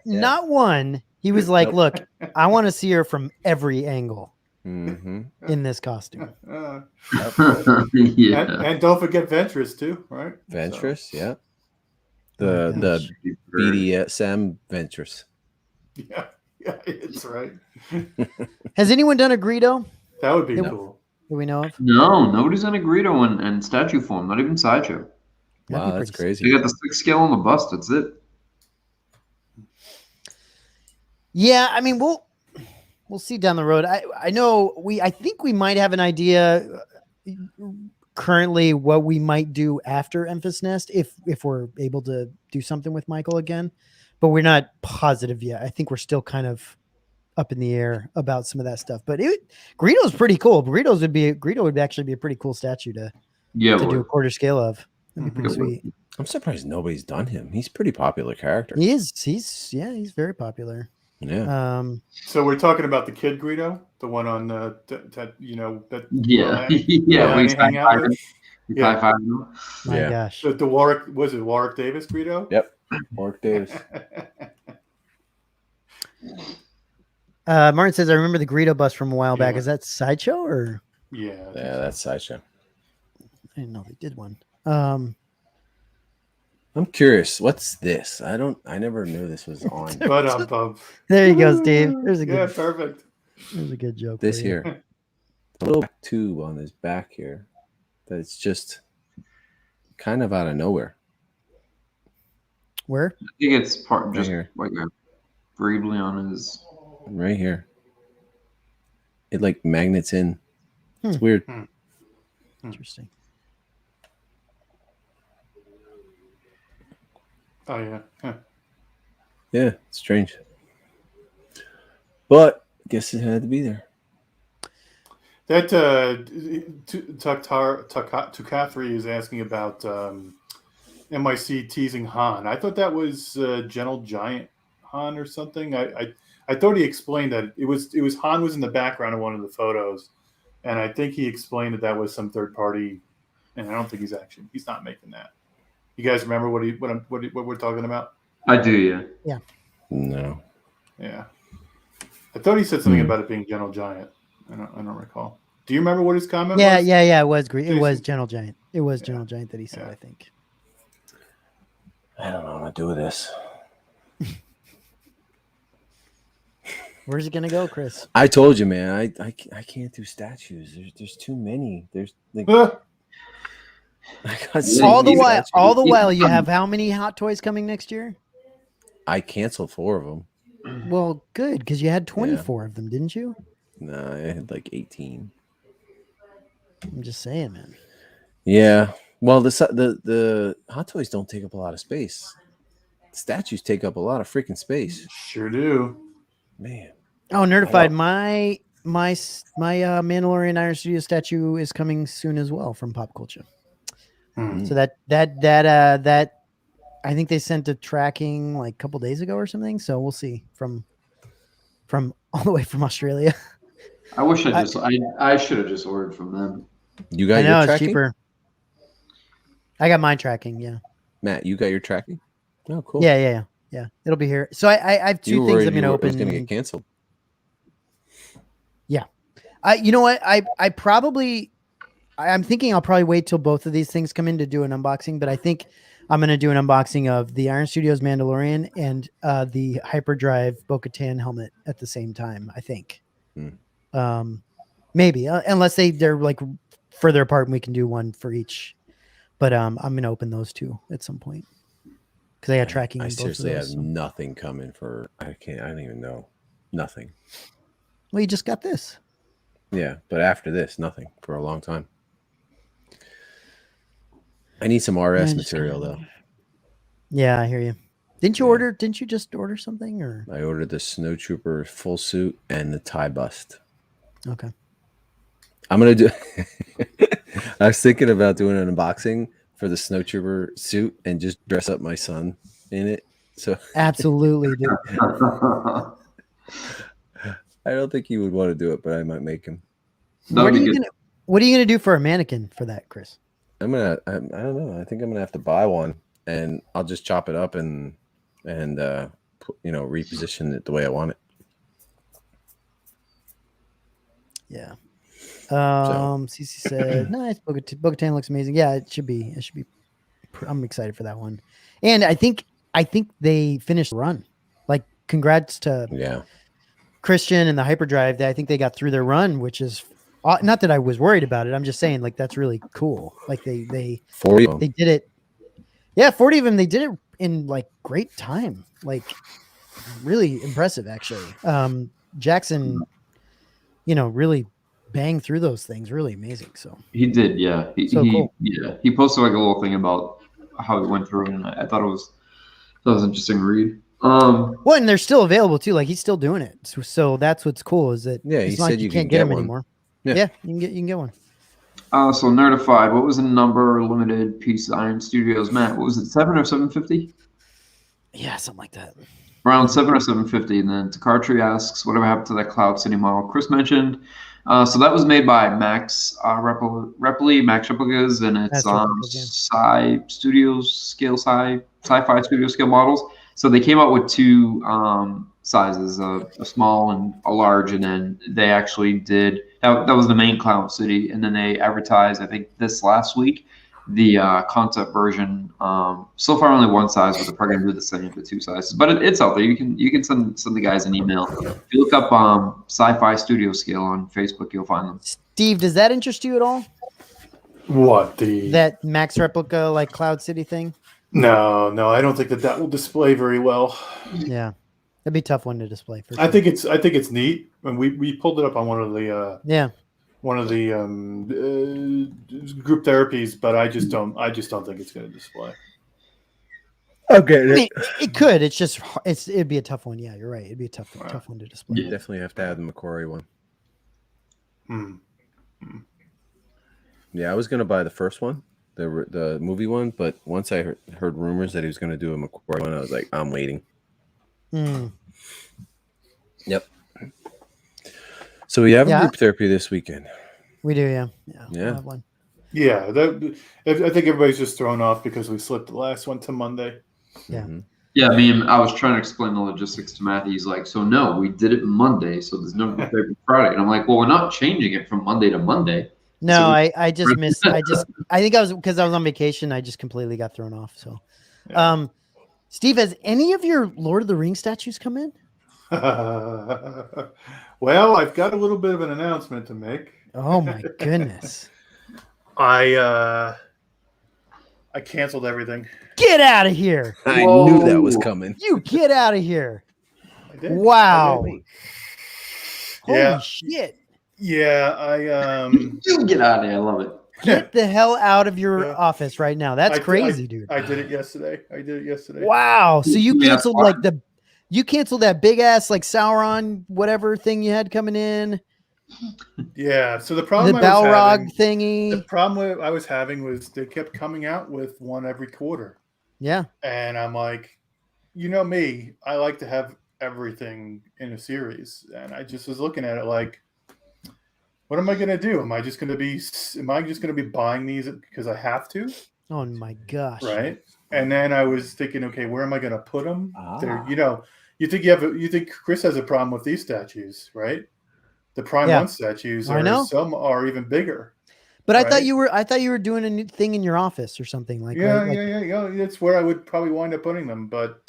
not one. He was like, Nope. look, I want to see her from every angle Mm-hmm. in this costume. Yeah. And don't forget Ventress too, right? Ventress, yeah. Oh, The BDSM Ventress. So, yeah, it's right. Has anyone done a Greedo That would be No. cool. that we know of? No, nobody's in a Greedo and statue form, not even Sideshow. That'd Wow, be that's pretty They crazy. got the 6 scale on the bust, that's it. Yeah, I mean, we'll see down the road. I know I think we might have an idea currently what we might do after Enfys Nest if we're able to do something with Michael again, but we're not positive yet. I think we're still kind of up in the air about some of that stuff. But Greedo's pretty cool. Greedo would actually be a pretty cool statue to do a quarter scale of. That'd be pretty sweet. I'm surprised nobody's done him. He's a pretty popular character. He is. He's very popular. Yeah. So we're talking about the kid Greedo, the one on My gosh. The Warwick Davis Greedo? Yep. Warwick Davis. Martin says, I remember the Greedo bus from a while back. Is that Sideshow or? Yeah, that's Sideshow. I didn't know they did one. I'm curious. What's this? I never knew this was on. There you go, Steve. There's a good. Perfect. There's a good joke. This here, a little tube on his back here. That's just kind of out of nowhere. Where? I think it's part just here. like briefly on his. Right here. It like magnets in. It's weird. Interesting. Oh yeah. Huh. Yeah, it's strange. But I guess it had to be there. That Tukathri is asking about MYC teasing Han. I thought that was Gentle Giant Han or something. I thought he explained that it was Han was in the background of one of the photos, and I think he explained that was some third party, and I don't think he's not making that. You guys remember what we're talking about? I do, yeah. Yeah. No. Yeah. I thought he said something about it being Gentle Giant. I don't recall. Do you remember what his comment was? Yeah. It was great. It was Gentle Giant. It was Gentle Giant that he said, I think. I don't know what to do with this. Where's it gonna go, Chris? I told you, man. I can't do statues. There's too many. There's like all the while you have how many Hot Toys coming next year? I canceled 4 of them. Well, good, because you had 24 of them, didn't you? No, I had like 18. I'm just saying, man. Yeah. Well, the Hot Toys don't take up a lot of space. Statues take up a lot of freaking space. Sure do. Man. Oh, Nerdified, my Mandalorian Iron Studio statue is coming soon as well from Pop Culture. So that I think they sent a tracking like a couple days ago or something. So we'll see from all the way from Australia. I wish I should have just ordered from them. You got I know your it's tracking? cheaper. I got mine tracking. Yeah. Matt, you got your tracking? Oh, cool. Yeah. It'll be here. So I have 2 things I'm going to open. It's going to get canceled. Yeah. You know what? I'm thinking I'll probably wait till both of these things come in to do an unboxing, but I think I'm going to do an unboxing of the Iron Studios Mandalorian and the Hyperdrive Bo-Katan helmet at the same time, I think. Maybe, unless they're like further apart and we can do one for each. But I'm going to open those 2 at some point because I got tracking. I seriously have so. nothing coming for, I don't even know. Nothing. Well, you just got this. Yeah, but after this, nothing for a long time. I need some RS material though. Yeah, I hear you. Didn't you just order something or? I ordered the Snowtrooper full suit and the tie bust. Okay. I'm going to do I was thinking about doing an unboxing for the Snowtrooper suit and just dress up my son in it. So absolutely, dude. I don't think he would want to do it, but I might make him. What are you gonna do for a mannequin for that, Chris? I don't know. I think I'm gonna have to buy one, and I'll just chop it up and reposition it the way I want it. Yeah. CC said, "Nice. Bo-Katan looks amazing. Yeah, it should be. I'm excited for that one, and I think they finished the run. Like, congrats to Christian and the Hyperdrive. I think they got through their run, which is not that I was worried about it. I'm just saying, like, that's really cool. Like they 40 of them. They did it. Yeah, 40 of them. They did it in like great time. Like really impressive, actually. Jackson, really banged through those things. Really amazing. So He did, yeah. Cool. He posted like a little thing about how he went through, and I thought it was interesting to read. Well, and they're still available too. Like he's still doing it. So that's what's cool is that Yeah, he it's not said like you can't can get get them one. anymore. Yeah. Yeah, you can get one. So Nerdified, what was the number limited piece Iron Studios, Matt? What was it, 7 or 750? Yeah, something like that. Around 7 or 750. And then Takartri asks, whatever happened to that Cloud City model Chris mentioned? So that was made by Max Max Replicas, and it's Sci-Fi Studio Scale models. So they came out with two sizes, a small and a large, and then they actually did that was the main Cloud City, and then they advertised, I think this last week, the concept version. So far only one size, but they're probably gonna do the same for two sizes. But it's out there. You can send the guys an email. If you look up Sci-Fi Studio Scale on Facebook, you'll find them. Steve, does that interest you at all? What that Max Replica like Cloud City thing? No, I don't think that will display very well. Yeah, that'd be a tough one to display. For sure. I think it's neat, and we pulled it up on one of the group therapies, but I just don't think it's going to display. Okay, I mean, it could. It'd be a tough one. Yeah, you're right. It'd be a tough one to display. You definitely have to have the Macquarie one. Yeah, I was going to buy the first one, the movie one, but once I heard rumors that he was going to do a Macquarie one, I was like, I'm waiting. Yep. So we have a group therapy this weekend. We do, yeah. Yeah. We'll have one. Yeah, I think everybody's just thrown off because we slipped the last one to Monday. Yeah. Mm-hmm. Yeah, I was trying to explain the logistics to Matthew. He's like, so no, we did it Monday, so there's no group therapy Friday. And I'm like, well, we're not changing it from Monday to Monday. No, So I just missed. I think because I was on vacation. I just completely got thrown off. So, Steve, has any of your Lord of the Rings statues come in? Well, I've got a little bit of an announcement to make. Oh my goodness! I canceled everything. Get out of here! I knew that was coming. You get out of here! I did. Wow! Yeah. Holy shit! Yeah, You get out of there. I love it. Get the hell out of your office right now. That's crazy, dude. I did it yesterday. Wow! So you canceled you canceled that big ass like Sauron whatever thing you had coming in. Yeah. So the problem The Balrog thingy. The problem I was having was they kept coming out with one every quarter. Yeah. And I'm like, you know me, I like to have everything in a series, and I just was looking at it like, what am I going to do? Am I just going to be buying these because I have to? Oh my gosh! Right. And then I was thinking, okay, where am I going to put them? You think Chris has a problem with these statues, right? The Prime 1 statues some are even bigger. But I thought you were doing a new thing in your office or something like that. Yeah. That's where I would probably wind up putting them, but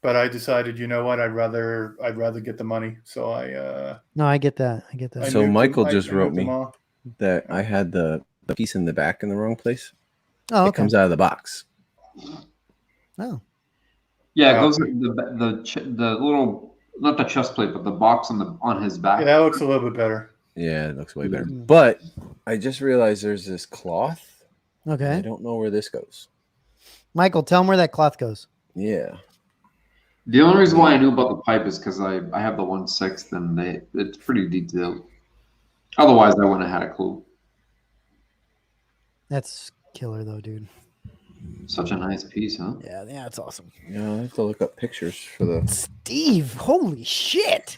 I decided, you know what, I'd rather get the money. So No, I get that. So Michael just wrote me that I had the piece in the back in the wrong place. Oh, okay. It comes out of the box. Oh. Yeah, it goes the little, not the chest plate, but the box on his back. Yeah, that looks a little bit better. Yeah, it looks way better. But I just realized there's this cloth. Okay. I don't know where this goes. Michael, tell him where that cloth goes. Yeah. The only reason why I knew about the pipe is because I have the 1/6 and it's pretty detailed. Otherwise, I wouldn't have had a clue. That's killer though, dude. Such a nice piece, huh? Yeah, it's awesome. Yeah, I have to look up pictures for the Steve. Holy shit!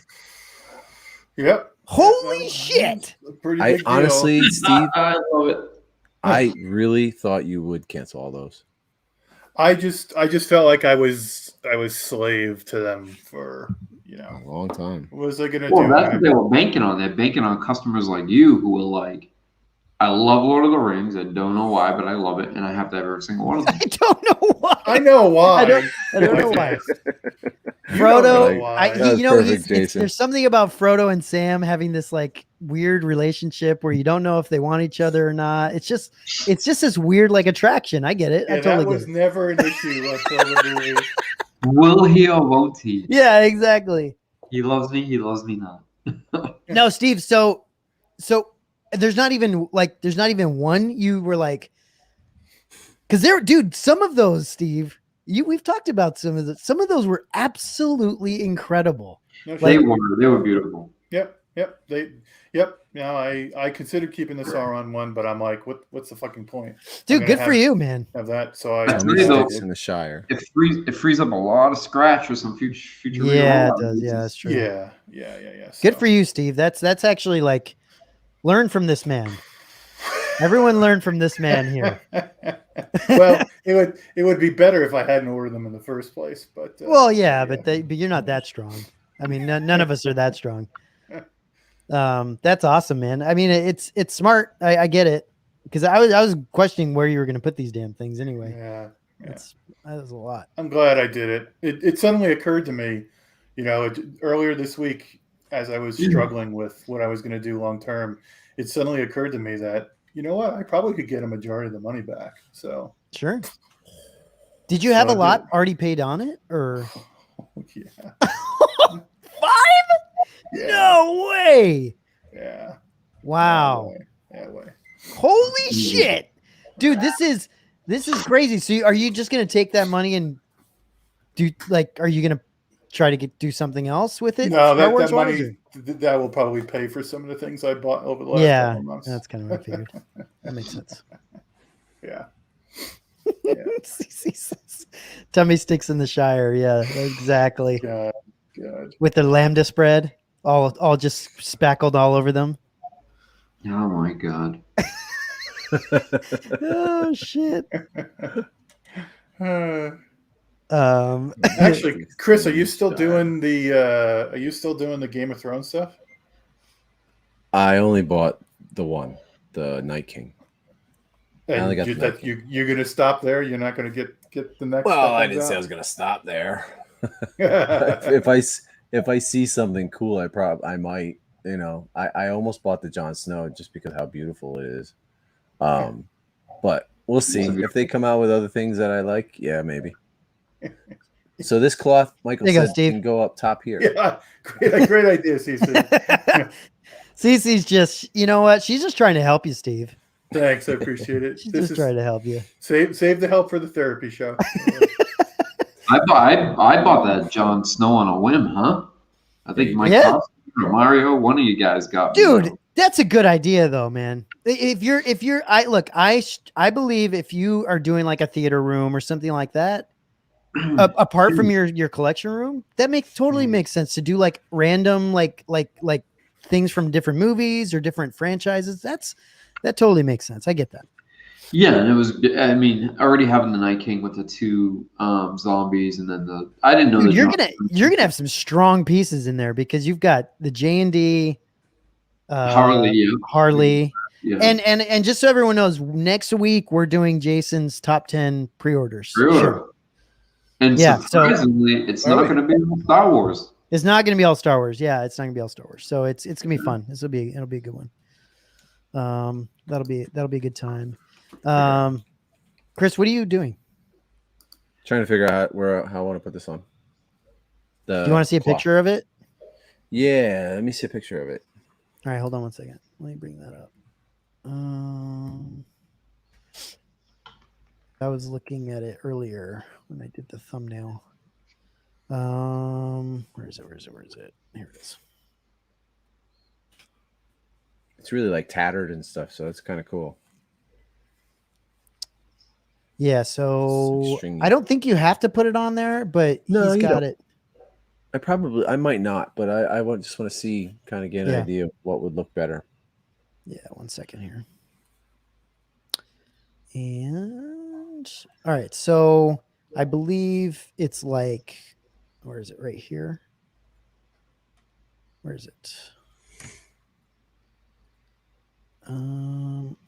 Yep. Holy shit! I honestly, Steve, I love it. I really thought you would cancel all those. I just felt like I was slave to them for a long time. What was I gonna do? That's what they were banking on. They're banking on customers like you who were like, I love Lord of the Rings. I don't know why, but I love it, and I have to have every single one of them. I don't know why. I know why. I don't know why. Frodo, there's something about Frodo and Sam having this like weird relationship where you don't know if they want each other or not. It's just this weird like attraction. I get it. Yeah, I totally that was get it. never an issue until the movie. Will he or won't he? Yeah, exactly. He loves me not. No, Steve. So there's not even one you were like, because dude, some of those, Steve, we've talked about some of those were absolutely incredible. No shit. They were beautiful. Yep. Yeah, I considered keeping this R1, but I'm like, what's the fucking point? Dude, good for you, man. Have that. So I tell you though, in the Shire. It frees up a lot of scratch for some future. Yeah, it does. Yeah, that's true. Yeah. Good for you, Steve. That's actually like, learn from this man. Everyone learn from this man here. Well, it would be better if I hadn't ordered them in the first place, but well, yeah, but you're not that strong. I mean, none of us are that strong. That's awesome, man. I mean, it's smart. I get it, because I was questioning where you were going to put these damn things anyway. Yeah. That was a lot. I'm glad I did it. It suddenly occurred to me, earlier this week, as I was struggling with what I was going to do long term, it suddenly occurred to me that, you know what, I probably could get a majority of the money back. So sure. Did you have a lot already paid on it, or? Yeah. 5? Yeah. No way. Yeah. Wow. Yeah, way. Holy shit, dude! This is crazy. So, are you just gonna take that money and do are you gonna try to do something else with it? No, that money that will probably pay for some of the things I bought over the last couple of months. That's kind of what I figured. That makes sense. Yeah. CC says, tummy sticks in the Shire. Yeah, exactly. God. With the lambda spread, all just spackled all over them. Oh my god. Oh shit. Actually, Chris, are you still doing the Game of Thrones stuff? I only bought the Night King. And you're going to stop there? You're not going to get the next? Well, I didn't say I was going to stop there. if I see something cool, I might. I almost bought the Jon Snow just because of how beautiful it is. But we'll see if they come out with other things that I like. Yeah, maybe. So this cloth, Michael said, can go up top here. Yeah, great idea, Cece. Cece's just, you know what? She's just trying to help you, Steve. Thanks, I appreciate it. She's just trying to help you. Save the help for the therapy show. I bought that Jon Snow on a whim, huh? I think Mike or Mario, one of you guys got me. Dude, that's a good idea though, man. I believe if you are doing like a theater room or something like that, apart from your collection room, that totally makes sense to do like random like things from different movies or different franchises. That totally makes sense. I get that. Yeah, and it was. I mean, already having the Night King with the 2 zombies, and then I didn't know. Dude, you're gonna have some strong pieces in there because you've got the J&D, Harley, yeah. And just so everyone knows, next week we're doing Jason's top 10 pre-orders. Sure. And surprisingly, it's not going to be Star Wars. It's not going to be all Star Wars. Yeah, it's not going to be all Star Wars. So it's going to be fun. It'll be a good one. That'll be a good time. Chris, what are you doing? Trying to figure out how I want to put this on. Do you want to see a picture of it? Yeah, let me see a picture of it. All right, hold on one second. Let me bring that up. I was looking at it earlier when I did the thumbnail. Where is it? Here it is. It's really like tattered and stuff, so it's kind of cool. Yeah, so I don't think you have to put it on there, but he's got it. I might not, but I just want to see, kind of get an idea of what would look better. Yeah, 1 second here. And all right, so I believe it's like, where is it? Right here. Where is it?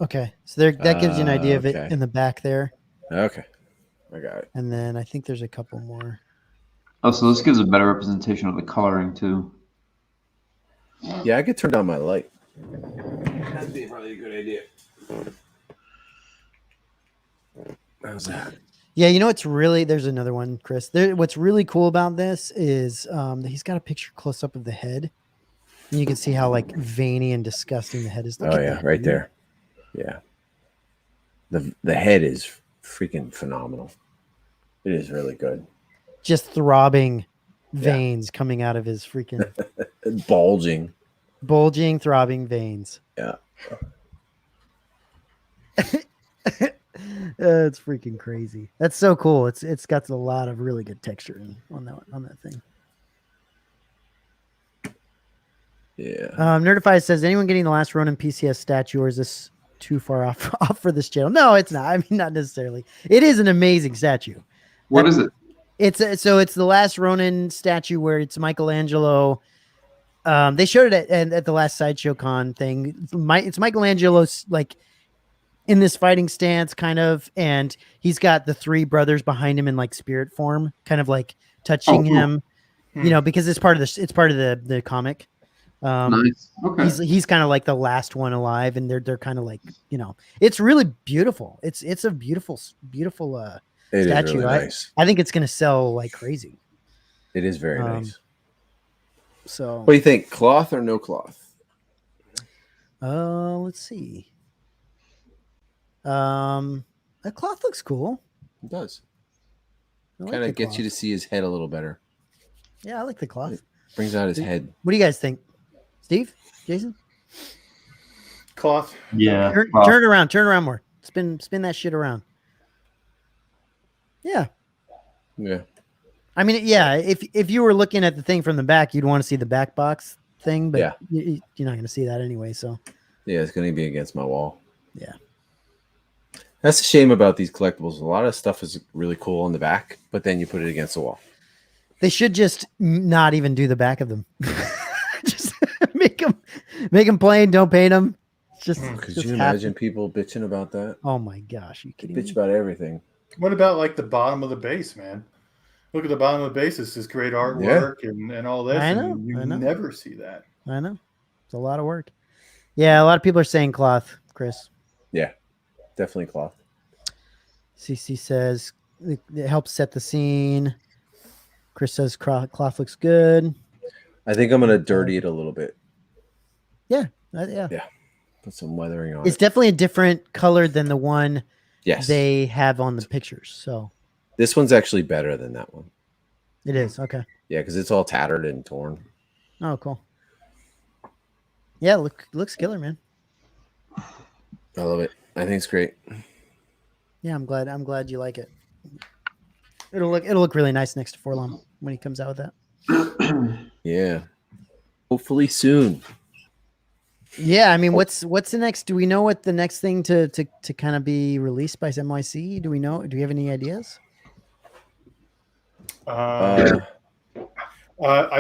Okay, so that gives you an idea of it in the back there. Okay, I got it. And then I think there's a couple more. Oh, so this gives a better representation of the coloring too. Yeah, I could turn down my light. That'd be probably a good idea. How's that? Yeah, you know what's really there's another one, Chris. What's really cool about this is he's got a picture close up of the head, and you can see how like veiny and disgusting the head is. Look Oh at yeah, that, right dude. there. Yeah. The head is freaking phenomenal. It is really good. Just throbbing veins coming out of his freaking bulging, throbbing veins. Yeah. It's freaking crazy. That's so cool. It's got a lot of really good texture on that thing. Yeah. Nerdified says, anyone getting the last Ronin PCS statue, or is this too far off for this channel? No, it's not. I mean, not necessarily. It is an amazing statue. What is it? It's the last Ronin statue where it's Michelangelo. They showed it at the last Sideshow Con thing. It's Michelangelo's like in this fighting stance, kind of, and he's got the three brothers behind him in like spirit form, kind of like touching him. You know, because it's part of the comic. Nice. Okay. He's kind of like the last one alive, and they're kind of like, you know, it's really beautiful. It's a beautiful statue. It is really nice. I think it's gonna sell like crazy. It is very nice. So what do you think? Cloth or no cloth? Let's see. The cloth looks cool. It does. Like kind of gets you to see his head a little better. Yeah, I like the cloth. It brings out his head. What do you guys think? Steve? Jason? Cloth. Yeah. Turn it around more. Spin that shit around. Yeah. Yeah. I mean, yeah, if you were looking at the thing from the back, you'd want to see the back box thing, but yeah. You're not going to see that anyway, so. Yeah, it's going to be against my wall. Yeah. That's a shame about these collectibles. A lot of stuff is really cool on the back, but then you put it against the wall. They should just not even do the back of them. Just make them plain, don't paint them. Just could you imagine people bitching about that? Oh my gosh, you kidding me? Bitch about everything. What about like the bottom of the base, man? Look at the bottom of the base. It's this great artwork and all this. I know. And you never see that. I know. It's a lot of work. Yeah, a lot of people are saying cloth, Chris. Yeah, definitely cloth. CC says it helps set the scene. Chris says cloth looks good. I think I'm going to dirty it a little bit. Yeah. Yeah. Put some weathering on it. It's definitely a different color than the one they have on the pictures. So this one's actually better than that one. It is. Okay. Yeah, because it's all tattered and torn. Oh, cool. Yeah, looks killer, man. I love it. I think it's great. Yeah, I'm glad you like it. It'll look really nice next to Forlom when he comes out with that. Yeah. Hopefully soon. Yeah, I mean, what's the next? Do we know what the next thing to kind of be released by MYC? Do we know? Do we have any ideas? I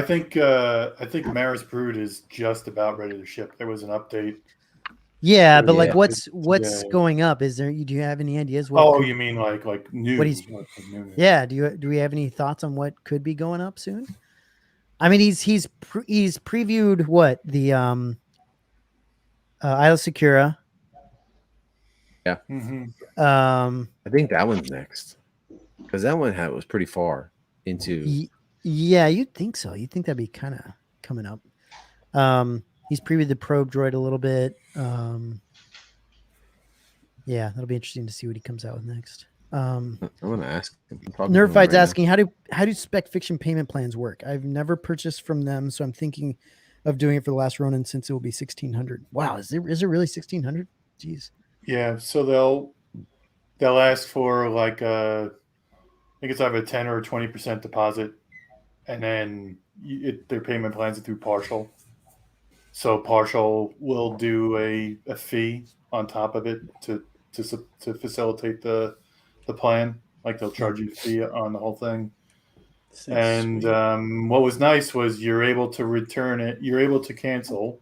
think Maris Brood is just about ready to ship. There was an update. Yeah, but like, what's going up? Is there? Do you have any ideas? You mean like news? Yeah. Do we have any thoughts on what could be going up soon? I mean, he's previewed what the Isle of Sakura. Yeah. Mm-hmm. I think that one's next because that one was pretty far into. Yeah, you'd think so. You'd think that'd be kind of coming up. He's previewed the probe droid a little bit. Yeah, that'll be interesting to see what he comes out with next. I'm gonna ask him. Nerfight's asking how do spec fiction payment plans work? I've never purchased from them, so I'm thinking of doing it for the last Ronin since it will be 1,600. Wow, is it really 1,600? Jeez. Yeah, so they'll ask for like I think it's either a 10 or 20% deposit, and then their payment plans are through partial. So partial will do a fee on top of it to facilitate the plan. Like they'll charge you a fee on the whole thing. And what was nice was you're able to return it. You're able to cancel.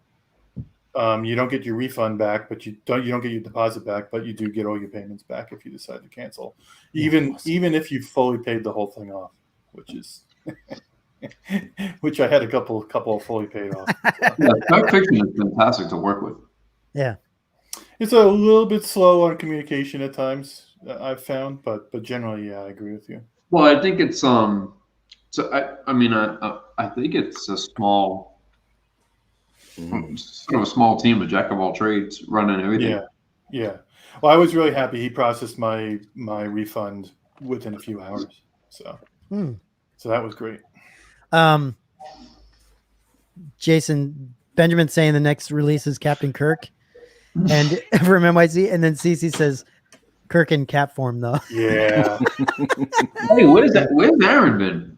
You don't get your refund back, but you don't get your deposit back, but you do get all your payments back if you decide to cancel. Even if you fully paid the whole thing off, which is which I had a couple of fully paid off. Yeah, spec fiction is fantastic to work with. Yeah. It's a little bit slow on communication at times. I've found, but generally, yeah, I agree with you. Well, I think it's So I think it's a small, sort of a small team, a jack of all trades, running everything. Yeah. Well, I was really happy he processed my refund within a few hours. So that was great. Jason Benjamin saying the next release is Captain Kirk, and from MYC, and then CC says Kirk in cap form though. Yeah. Hey, what is that? Where's Aaron been?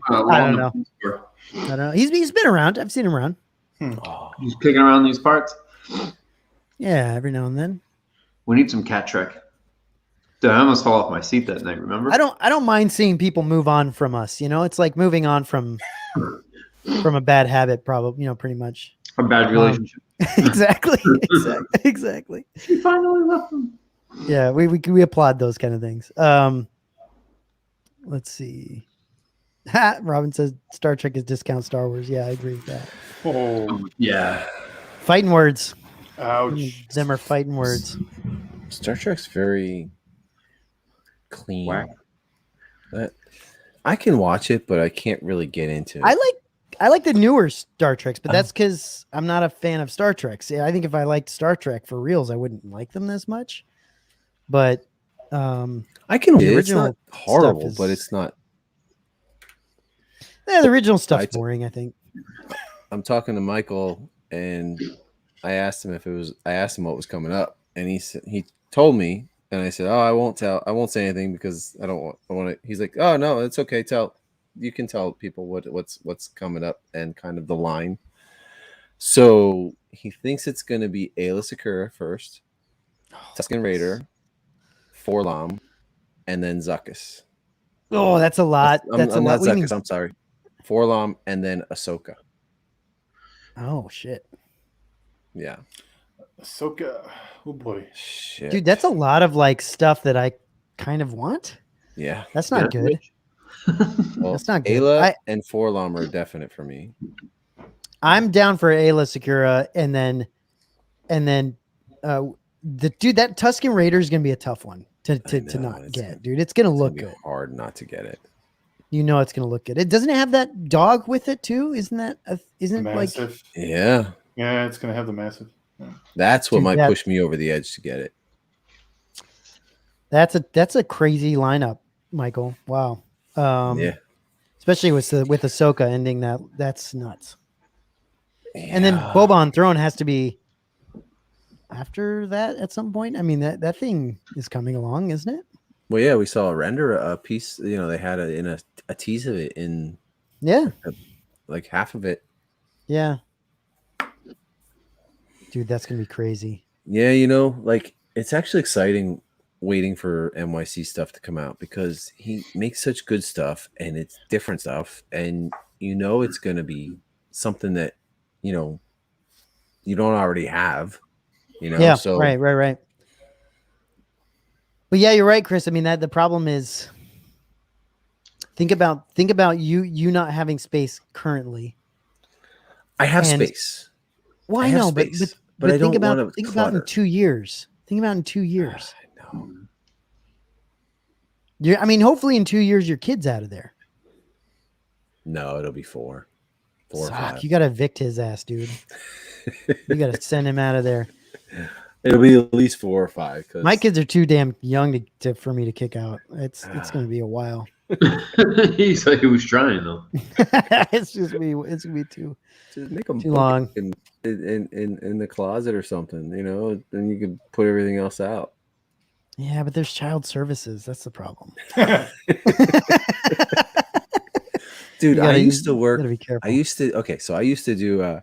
I don't know. I don't know. He's been around. I've seen him around. He's kicking around these parts. Yeah, every now and then. We need some cat trick. Dude, I almost fell off my seat that night. Remember? I don't mind seeing people move on from us. You know, it's like moving on from a bad habit, probably. You know, pretty much A bad relationship. exactly. She finally left him. Yeah, we applaud those kind of things. Let's see. Robin says Star Trek is discount Star Wars. Yeah, I agree with that. Oh, Yeah. Fighting words. ouch. Them are fighting words. Star Trek's very clean. Whack. But I can watch it, but I can't really get into it. I like the newer Star Treks, but that's because I'm not a fan of Star Trek. See, I think if I liked Star Trek for reals, I wouldn't like them this much. But I can. the It's original not horrible, stuff is- but it's not. yeah, the original stuff's boring, I think. I'm talking to Michael, and I asked him what was coming up, and he told me, and I said, "Oh, I won't say anything because I want to." He's like, "Oh no, it's okay. You can tell people what's coming up and kind of the line." So he thinks it's going to be Ayla Secura first, Tusken Raider, Forlom, and then Zuckuss. Oh, that's a lot. That's a lot. Not What do you mean? Zuckuss. I'm sorry, Forlom, and then Ahsoka. Oh shit, Yeah. Ahsoka. Oh boy. Shit. dude, that's a lot of like stuff that I kind of want. Yeah. That's not good. Well, That's not good. Ayla and Forlom are definite for me. I'm down for Ayla Secura, and then that Tusken Raider is gonna be a tough one to not get, dude. It's gonna look good. Hard not to get it. You know it's gonna look good. It doesn't have that dog with it too, isn't that? Isn't it like? Massive. Yeah. Yeah, it's gonna have the massive. That's what Dude, might push me over the edge to get it. That's a crazy lineup, Michael. Wow. Yeah. Especially with Ahsoka ending that's nuts. And then Boba on Throne has to be after that at some point. I mean that thing is coming along, isn't it? Well, yeah, we saw a piece. You know, they had a tease of it in like half of it. Yeah. Dude, that's gonna be crazy. Yeah, you know, like it's actually exciting waiting for MYC stuff to come out because he makes such good stuff and it's different stuff, and you know it's gonna be something that you don't already have. You know, Yeah, so right. But yeah, you're right, Chris. I mean the problem is think about you not having space currently. I have space. Well, I have know, space, but I don't think about want to in 2 years. Think about in 2 years. No. I mean, hopefully in 2 years your kid's out of there. No, it'll be 4 or 5. You got to evict his ass, dude. You got to send him out of there. It'll be at least 4 or 5. My kids are too damn young for me to kick out. It's going to be a while. He said he was trying though. It's gonna be too make them too long in the closet or something, you know. Then you could put everything else out. Yeah, but there's child services. That's the problem. Dude, I used to work. Gotta be careful. I used to do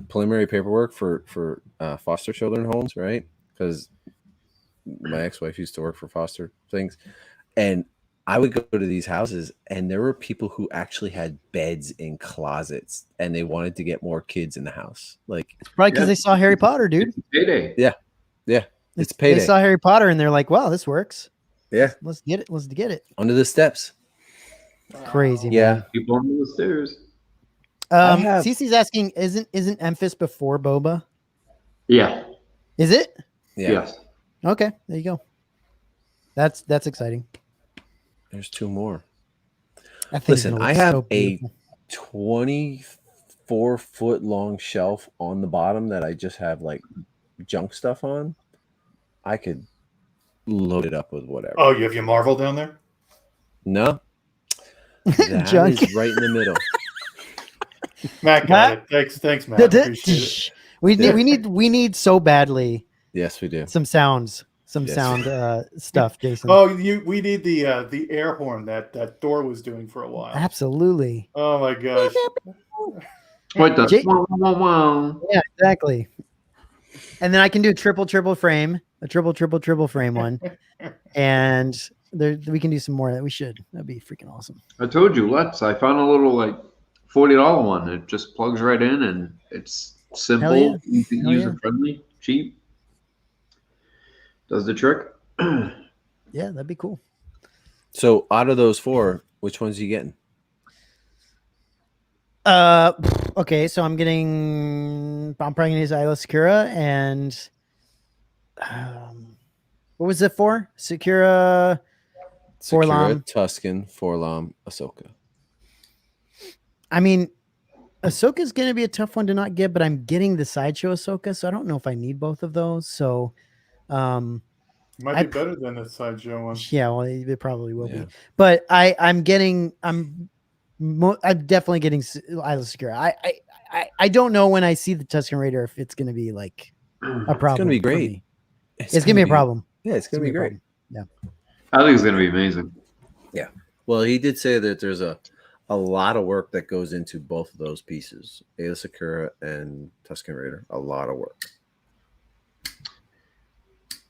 preliminary paperwork for foster children homes, right? Because my ex-wife used to work for foster things, and I would go to these houses, and there were people who actually had beds in closets, and they wanted to get more kids in the house. Like, it's probably because they saw Harry Potter, dude. Payday. Yeah, it's payday. They saw Harry Potter, and they're like, "Wow, this works. Yeah, let's get it. Let's get it." Under the steps. Crazy. Yeah, man. People under the stairs. Cece's asking, isn't Memphis before Boba? Yeah. Is it? Yeah. Yes. Okay, there you go. That's exciting. There's 2 more. I think Listen, I have a 24-foot long shelf on the bottom that I just have like junk stuff on. I could load it up with whatever. Oh, you have your Marvel down there? No, that Junk. is right in the middle. Matt got it. Thanks, Matt. Appreciate it. We need so badly Yes, we do. some sounds, Yes. sound stuff, Jason. Oh, we need the air horn that Thor was doing for a while. Absolutely. Oh my gosh. What the? Jay- Wow, wow, wow. Yeah, exactly. And then I can do a triple frame one, and we can do some more. That we should. That'd be freaking awesome. I told you, I found a little like $40 one. It just plugs right in, and it's simple, Hell yeah. user friendly, cheap. Does the trick. Yeah, that'd be cool. So out of those 4, which ones are you getting? Okay, so I'm probably gonna use Isla Sakura and what was it for? Sakura, Forlom, Tuscan, Forlom, Ahsoka. I mean, Ahsoka's gonna be a tough one to not get, but I'm getting the sideshow Ahsoka, so I don't know if I need both of those. So Might be better than the sideshow one. yeah, well, it probably will be. But I'm definitely getting Isla Sakura. I don't know when I see the Tusken Raider if it's going to be like a problem. It's going to be great. For me. It's going to be a problem. Yeah, it's going to be great. Yeah. I think it's going to be amazing. Yeah. Well, he did say that there's a lot of work that goes into both of those pieces, Aayla Secura and Tusken Raider. A lot of work.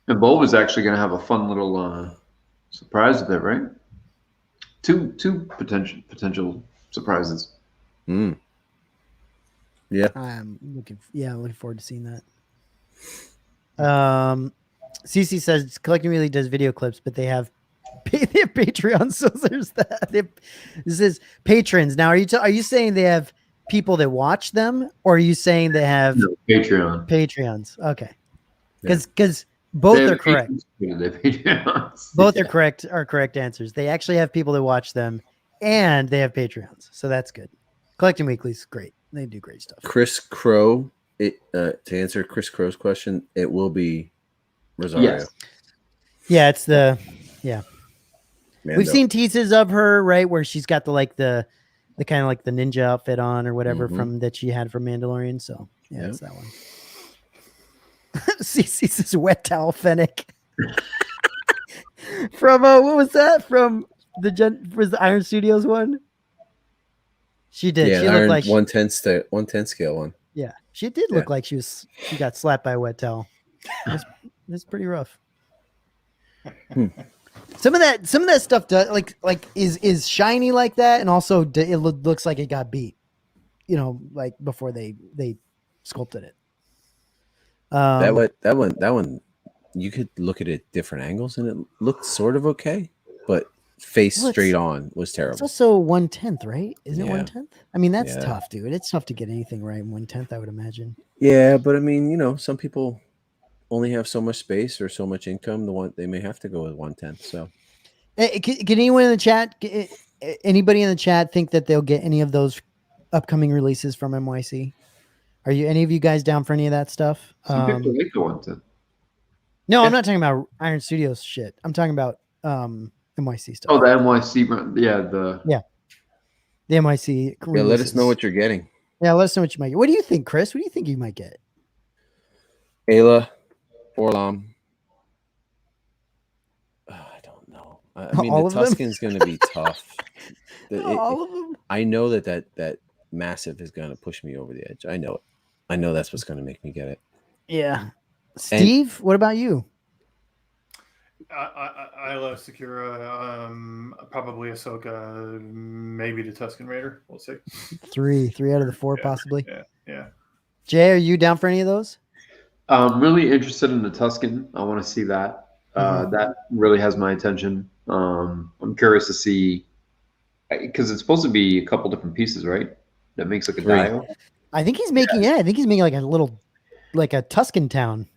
And Bulba's actually going to have a fun little surprise with it, right? Two potential surprises. Mm. Yeah. I'm looking forward to seeing that. CC says Collecting really does video clips, but they have Patreon, so there's that. This is patrons. Now, are you saying they have people that watch them, or are you saying they have Patreons? Okay, because both are correct. Both are correct answers. They actually have people that watch them, and they have Patreons, so that's good. Collecting Weekly's great. They do great stuff. Chris Crow. To answer Chris Crow's question, it will be Rosario. Yes. Yeah, it's the Mando. We've seen teases of her, right, where she's got the kind of like the ninja outfit on or whatever from that she had from Mandalorian. So yeah, it's that one. CC says wet towel Fennec. From what was that? From the Iron Studios one? She did. Yeah, she Iron looked like 110 scale one. Yeah, she did look like she got slapped by a wet towel. It's pretty rough. Some of that stuff does like is shiny like that, and also it looks like it got beat. You know, like before they sculpted it. That one, you could look at it different angles, and it looked sort of okay, but straight on was terrible. It's also 1/10, right? Isn't it Yeah. 1/10? I mean, that's tough, dude. It's tough to get anything right in 1/10, I would imagine. Yeah, but I mean, some people only have so much space or so much income. They may have to go with 1/10. So, can anyone in the chat, anybody in the chat, think that they'll get any of those upcoming releases from MYC? Are any of you guys down for any of that stuff? Some people like the 1/10. No, I'm not talking about Iron Studios shit. I'm talking about MYC stuff. Oh, the MYC, the MYC. yeah, let us know what you're getting. Yeah, let us know what you might get. What do you think, Chris? What do you think you might get? Ayla, Forlom. I don't know. I mean, All the of them? Tuscan's going to be tough. All of them? I know that massive is going to push me over the edge. I know it. I know that's what's going to make me get it. Yeah. Steve, what about you? Isla Secura, probably Ahsoka, maybe the Tusken Raider. We'll see. Three out of the four, possibly. Yeah. Jay, are you down for any of those? I'm really interested in the Tusken. I want to see that. That really has my attention. I'm curious to see, because it's supposed to be a couple different pieces, right? That makes like a dial. I think he's making. Yeah, I think he's making like a little, like a Tuscan town.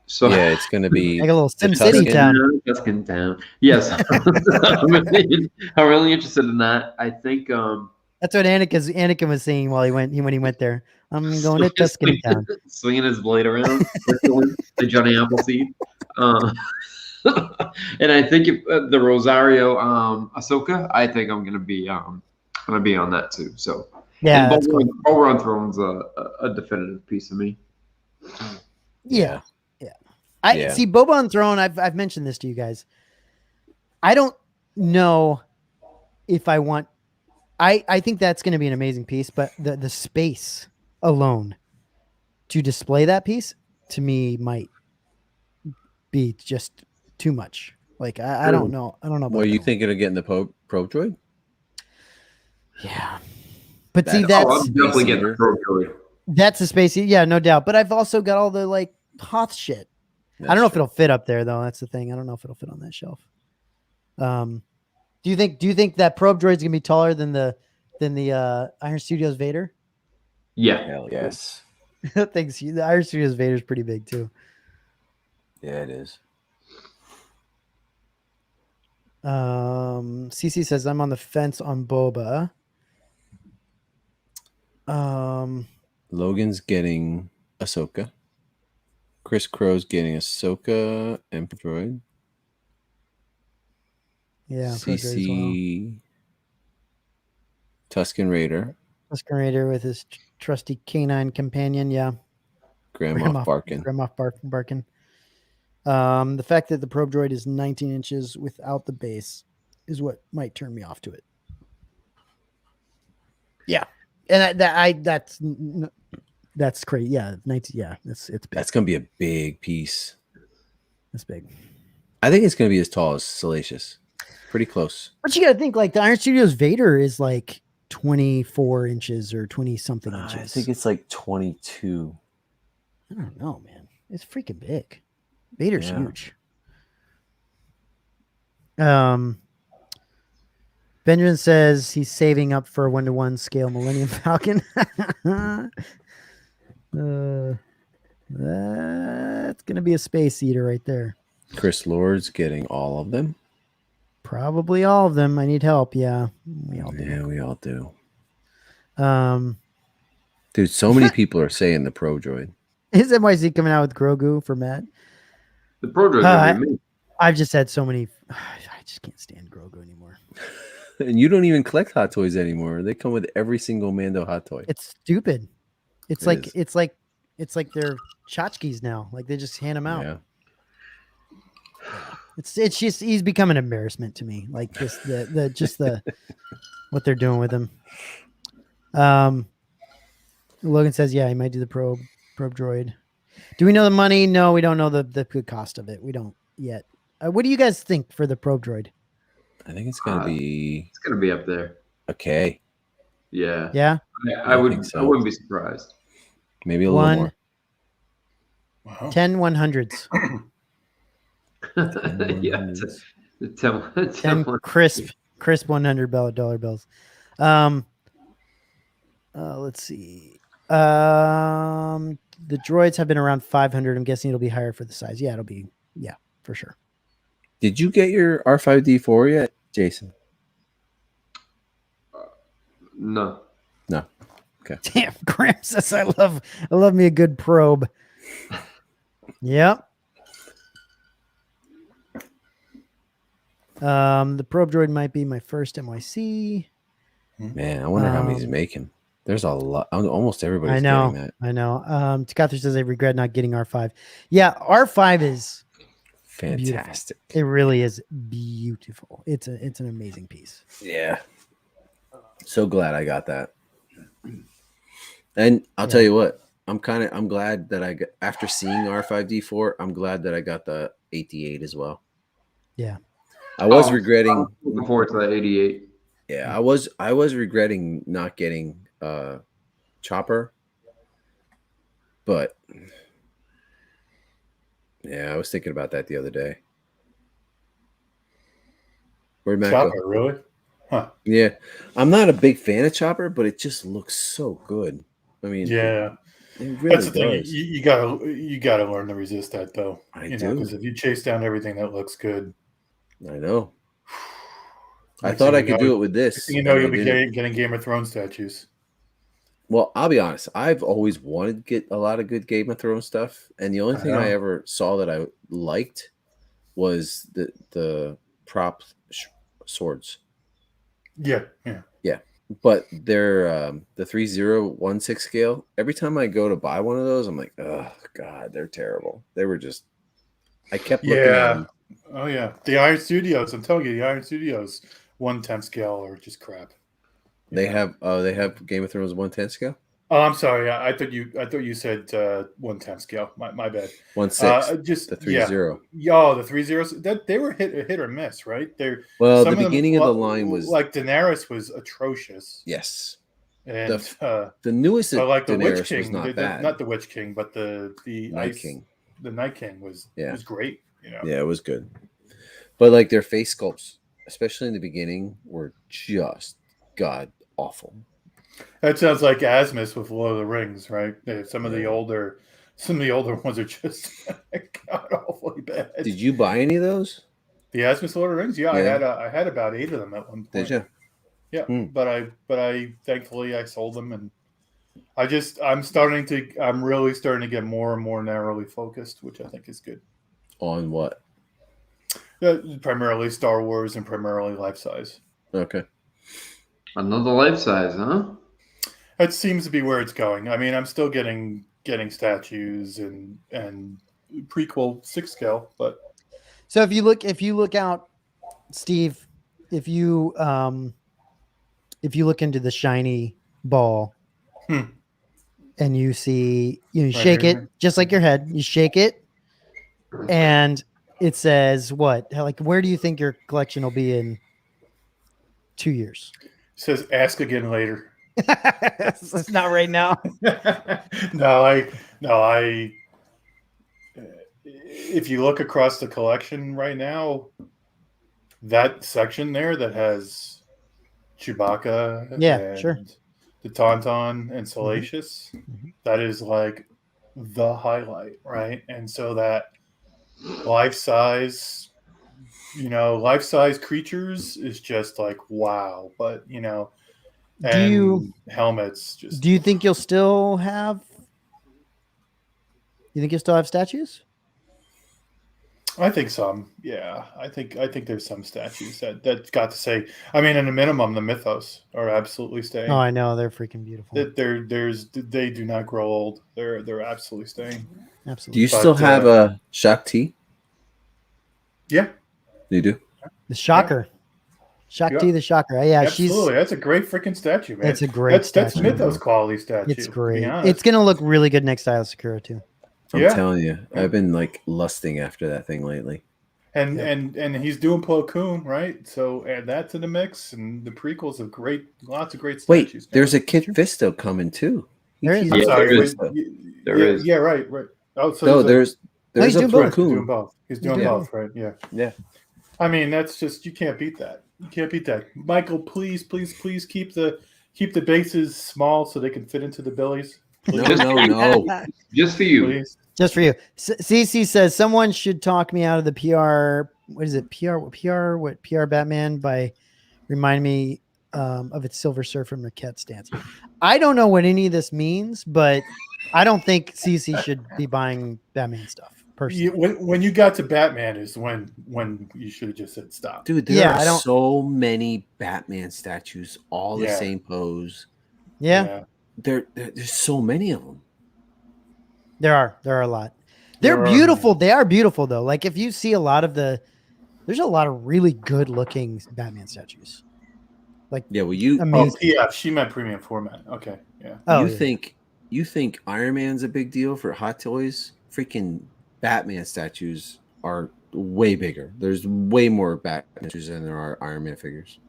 So Yeah, it's going to be Like a little Sim the City Tuscan. town. Tuscan town. Yes, I'm really interested in that. I think That's what Anakin was saying while when he went there. I'm going to Tuscan town. swinging his blade around, the Johnny Appleseed. Uh, and I think if the Rosario Ahsoka, I think I'm gonna be on that too. So Yeah, and that's cool. Boba on Throne's a definitive piece of me. Yeah. I see Boba on Throne. I've mentioned this to you guys. I don't know if I want. I think that's going to be an amazing piece, but the space alone to display that piece to me might be just too much. Like I don't know. I don't know. Well, About you that thinking of getting the probe droid? Yeah, but see, That's- that's I'm definitely getting the Pro Droid. that's a space. Yeah, no doubt. But I've also got all the like Hoth shit. I don't know if it'll fit up there though. That's the thing. I don't know if it'll fit on that shelf. Do you think that probe droid's gonna be taller than the Iron Studios Vader? Yeah. Hell yes. Thanks. The Iron Studios Vader's pretty big too. Yeah, it is. CC says I'm on the fence on Boba. Logan's getting Ahsoka. Chris Crow's getting Ahsoka and droid. Yeah, Pro Droid as well. CC Tuscan Raider. Tusken Raider with his trusty canine companion. Yeah, Grandma Barkin. Grandma Barkin. The fact that the probe droid is 19 inches without the base is what might turn me off to it. Yeah, and that's crazy. Yeah, 19. Yeah, it's big. That's gonna be a big piece. That's big. I think it's gonna be as tall as Salacious. Pretty close. But you got to think like the Iron Studios Vader is like 24 inches or 20 something inches. I think it's like 22. I don't know, man. It's freaking big. Vader's huge. Benjamin says he's saving up for a 1-to-1 scale Millennium Falcon. That's gonna be a space eater right there. Chris Lord's getting all of them. Probably all of them. I need help. Yeah, we all do. Yeah, we all do. Um, Dude, so many people are saying the Pro Droid. is MYC coming out with Grogu for Matt? The Pro Droid. I've just had so many. I just can't stand Grogu anymore. And you don't even collect Hot Toys anymore. They come with every single Mando Hot Toy. It's stupid. It's It like they're tchotchkes now. Like they just hand them out. Yeah. It's just he's become an embarrassment to me. Like this the what they're doing with him. Logan says, yeah, he might do the probe droid. Do we know the money? No, we don't know the cost of it. We don't yet. What do you guys think for the probe droid? I think it's gonna be up there. okay. Yeah. Yeah. I wouldn't be surprised. Maybe a little more. Wow. 10 100s. Yeah. 10 crisp $100 bills. Let's see. The droids have been around 500. I'm guessing it'll be higher for the size. Yeah, it'll be for sure. Did you get your R5D4 yet, Jason? No. Okay. Damn, Graham says I love me a good probe. Yep. The probe droid might be my first MYC. Man, I wonder how many he's making. There's a lot. Almost everybody's getting that. I know. Takathra says I regret not getting R5. Yeah, R5 is Fantastic. beautiful. It really is beautiful. It's an amazing piece. Yeah. So glad I got that. And I'll tell you what, I'm glad that after seeing R5D4, I'm glad that I got the 88 as well. Yeah. I was regretting. Looking forward to that 88. Yeah, I was regretting not getting Chopper. But yeah, I was thinking about that the other day. Where'd Matt Chopper, go? really? Huh. Yeah. I'm not a big fan of Chopper, but it just looks so good. I mean, Yeah. It really That's the thing. does. You gotta learn to resist that, though. I know, do. because if you chase down everything that looks good, I know. I next thought thing I you could know- do it with next this. thing you know, and I you'll be didn't. getting Game of Thrones statues. Well, I'll be honest. I've always wanted to get a lot of good Game of Thrones stuff, and the only thing I know. ever saw that I liked was the prop swords. Yeah. But they're the 3016 scale. Every time I go to buy one of those, I'm like, oh god, they're terrible. They were just. I kept looking at Yeah. them. Oh yeah. The Iron Studios. I'm telling you, the Iron Studios 1/10 scale are just crap. They Yeah. have Game of Thrones 110 scale. Oh, I'm sorry. I thought you said 1/10 scale. My bad. 1/6. Just The 30. Yeah, the 30s. That they were hit or miss, right? They're Well, some the of them, beginning of the line was like Daenerys was atrocious, yes. and The newest but like the Witch Daenerys King, was not bad. not the Witch King, but the Night Ice, King. the Night King was great. Yeah, it was good. But like their face sculpts, especially in the beginning, were just god awful. That sounds like Asmus with Lord of the Rings, right? Some of the Yeah. older ones are just god awfully bad. Did you buy any of those? The Asmus Lord of the Rings? Yeah, Yeah. I had about 8 of them at one point. Did you? Yeah, Hmm. but I thankfully I sold them, and I'm really starting to get more and more narrowly focused, which I think is good. On what? Primarily Star Wars and primarily life size. Okay. Another life size, huh? That seems to be where it's going. I mean, I'm still getting statues and prequel 6 scale, but So if you look out, Steve, if you look into the shiny ball and you see, you shake it just like your head, you shake it and it says what? Like, where do you think your collection will be in 2 years? it says ask again later. It's not right now. No, if you look across the collection right now, that section there that has Chewbacca, and the Tauntaun and Salacious, that is like the highlight, right? And so that life size creatures is just like wow, but helmets just. Do you think you'll still have? You think you'll still have statues? I think some, yeah. I think there's some statues that got to say. I mean, in a minimum, the Mythos are absolutely staying. Oh, I know, they're freaking beautiful. They do not grow old. They're absolutely staying. Absolutely. Do you still have a Shakti? Yeah, You do. The Shocker, Shakti the Shocker. Yeah, absolutely. That's a great freaking statue, man. It's a great That's statue. Mythos quality statue. It's great. To be honest. It's gonna look really good next to Isle of Sakura too. I'm telling you, I've been like lusting after that thing lately. And he's doing Plo Koon, right? So add that to the mix, and the prequels of lots of great statues. Wait, there's a Kit Fisto coming too. There is. I'm sorry, there is. Yeah, right. Oh, so No, there's he's a doing both. He's Plo doing Koon. both. He's doing both, right? Yeah. Yeah. I mean, that's just you can't beat that. You can't beat that. Michael, please keep the bases small so they can fit into the billies. No. Just for you. Please. Just for you. CC says someone should talk me out of the PR. What is it? PR Batman by remind me of its Silver Surfer Marquette stance. I don't know what any of this means, but I don't think CC should be buying Batman stuff. Personally. When you got to Batman is when you should have just said stop. Dude, there are so many Batman statues, all the same pose. Yeah. There's so many of them. There are a lot. They're beautiful. They are beautiful though. Like if you see there's a lot of really good looking Batman statues. Like PF, she meant premium format. Okay. Yeah. Oh, you think Iron Man's a big deal for Hot Toys? Freaking Batman statues are way bigger. There's way more Batman statues than there are Iron Man figures.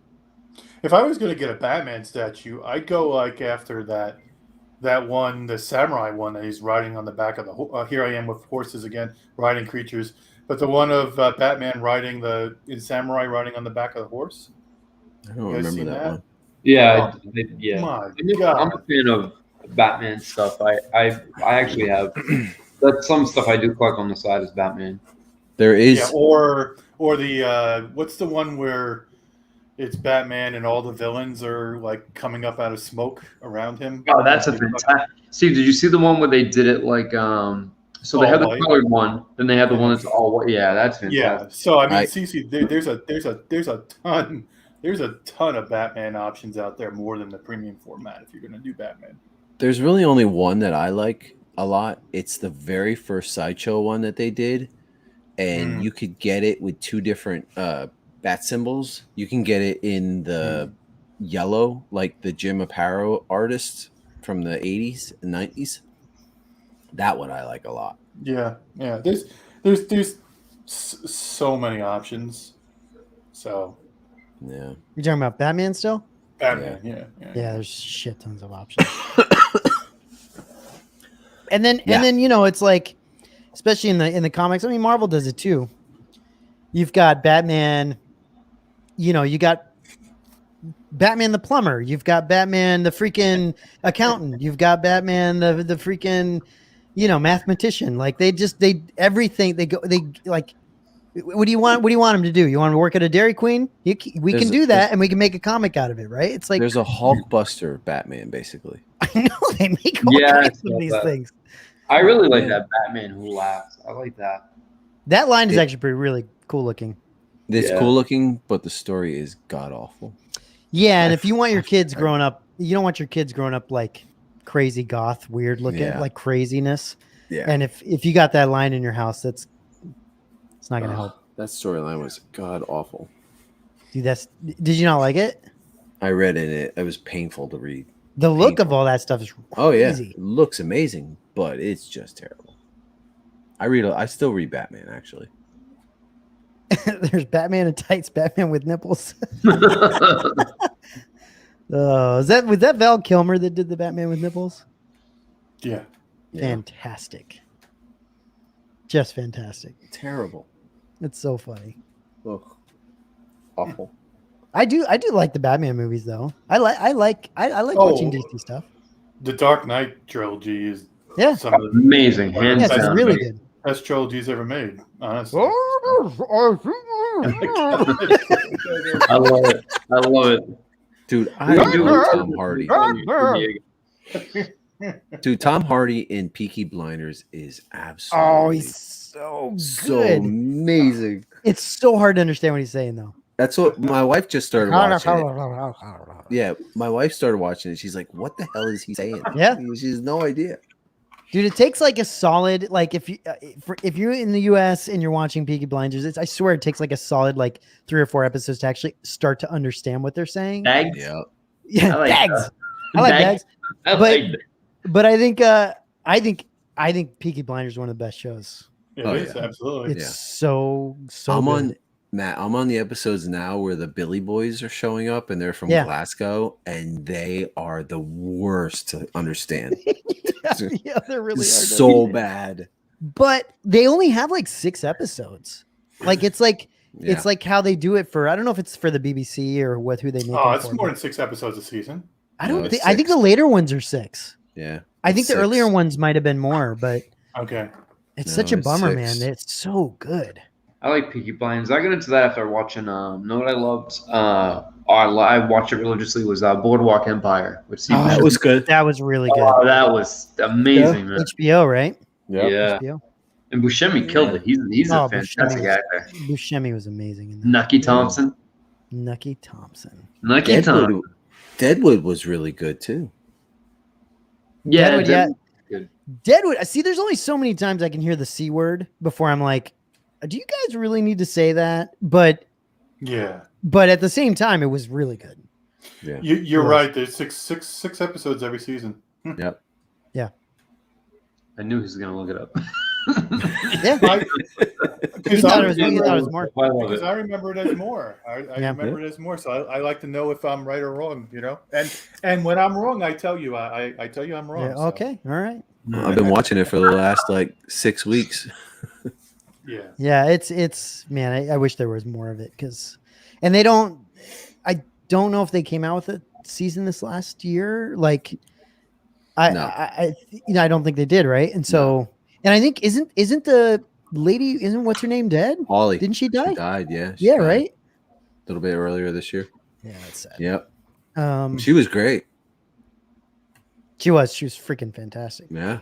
If I was going to get a Batman statue, I'd go like after that one, the samurai one that he's riding on the back of the. Here I am with horses again, riding creatures. But the one of Batman in samurai riding on the back of the horse. I don't remember that one. Yeah, My I'm a fan of Batman stuff. I actually have. That's some stuff I do collect on the side is Batman. There is. Yeah, or the what's the one where it's Batman and all the villains are like coming up out of smoke around him? Oh, that's a fantastic. Steve, did you see the one where they did it like so they All had the white. colored one, then they had the one that's all white. Yeah, that's fantastic. Yeah. So I mean, CC, there's a ton of Batman options out there, more than the premium format if you're going to do Batman. There's really only one that I like a lot. It's the very first Sideshow one that they did, and you could get it with two different bat symbols. You can get it in the yellow, like the Jim Aparo artist from the 80s and 90s. That one I like a lot. Yeah. There's so many options. So yeah, You're talking about Batman still? Batman, yeah. There's shit tons of options. and then it's like, especially in the comics. I mean, Marvel does it too. You've got Batman. You got Batman the plumber. You've got Batman the freaking accountant. You've got Batman the freaking mathematician. Like everything they like. What do you want him to do? You want him to work at a Dairy Queen? We can do that, and we can make a comic out of it, right? It's like there's a Hulkbuster Batman, basically. I know they make all kinds of these things. I really like that Batman who laughs. I like that. That line is actually really cool looking. It's cool looking, but the story is god awful. Yeah, and if you want your kids growing up, you don't want your kids growing up like crazy goth, weird looking, like craziness. Yeah. And if you got that line in your house, it's not going to help. That storyline was god awful. Dude, did you not like it? I read it. It was painful to read. The look of all that stuff is crazy. Oh yeah, it looks amazing, but it's just terrible. I still read Batman actually. There's Batman in tights, Batman with nipples. Was that Val Kilmer that did the Batman with nipples? Yeah. Fantastic. Just fantastic. Terrible. It's so funny. Ugh. Awful. I do like the Batman movies though. I like watching DC stuff. The Dark Knight trilogy is some of the amazing. Hands down. It's really good. Best trilogies ever made, honestly. I love it. Dude, I love Tom Hardy. Dude, Tom Hardy in Peaky Blinders is absolutely he's so good. So amazing. It's so hard to understand what he's saying though. That's what my wife just started watching. Yeah, my wife started watching it. She's like, "What the hell is he saying?" Yeah, she has no idea. Dude, it takes like a solid if you're in the U.S. and you're watching Peaky Blinders, I swear it takes like a solid 3 or 4 episodes to actually start to understand what they're saying. Bags? Yeah, I like bags. I like bags. But I think Peaky Blinders is one of the best shows. It is, absolutely. It's so I'm on the episodes now where the Billy Boys are showing up and they're from Glasgow and they are the worst to understand. They really are so bad. But they only have 6 episodes. It's like how they do it for, I don't know if it's for the BBC or who they make. Oh, it's more than 6 episodes a season. I think the later ones are 6. Yeah. I think the earlier ones might have been more, but okay. It's such a bummer, 6. Man. It's so good. I like Peaky Blinders. I got into that after watching. Know what I loved? I watched it religiously. Was Boardwalk Empire? That was good. That was really good. Oh, that was amazing, man. HBO, right? Yep. Yeah. HBO. And Buscemi killed it. He's a fantastic actor. Buscemi was amazing in that. Nucky Thompson. Deadwood was really good too. Yeah, Deadwood. See, there's only so many times I can hear the C word before I'm like, do you guys really need to say that? But at the same time, it was really good. Yeah, you're right. There's six episodes every season. Yep. Yeah. I knew he was gonna look it up. Because I remember it as more. I remember it as more. So I like to know if I'm right or wrong. And when I'm wrong, I tell you. I tell you I'm wrong. Yeah, okay. All right. I've been watching it for the last 6 weeks. Yeah, it's man, I wish there was more of it and I don't know if they came out with a season this last year. I don't think they did, right? And so, and I think isn't the lady, isn't what's her name dead? Holly. Didn't she die? She died, yeah. Yeah, died right. A little bit earlier this year. Yeah, that's sad. Yep. She was great. She was freaking fantastic. Yeah.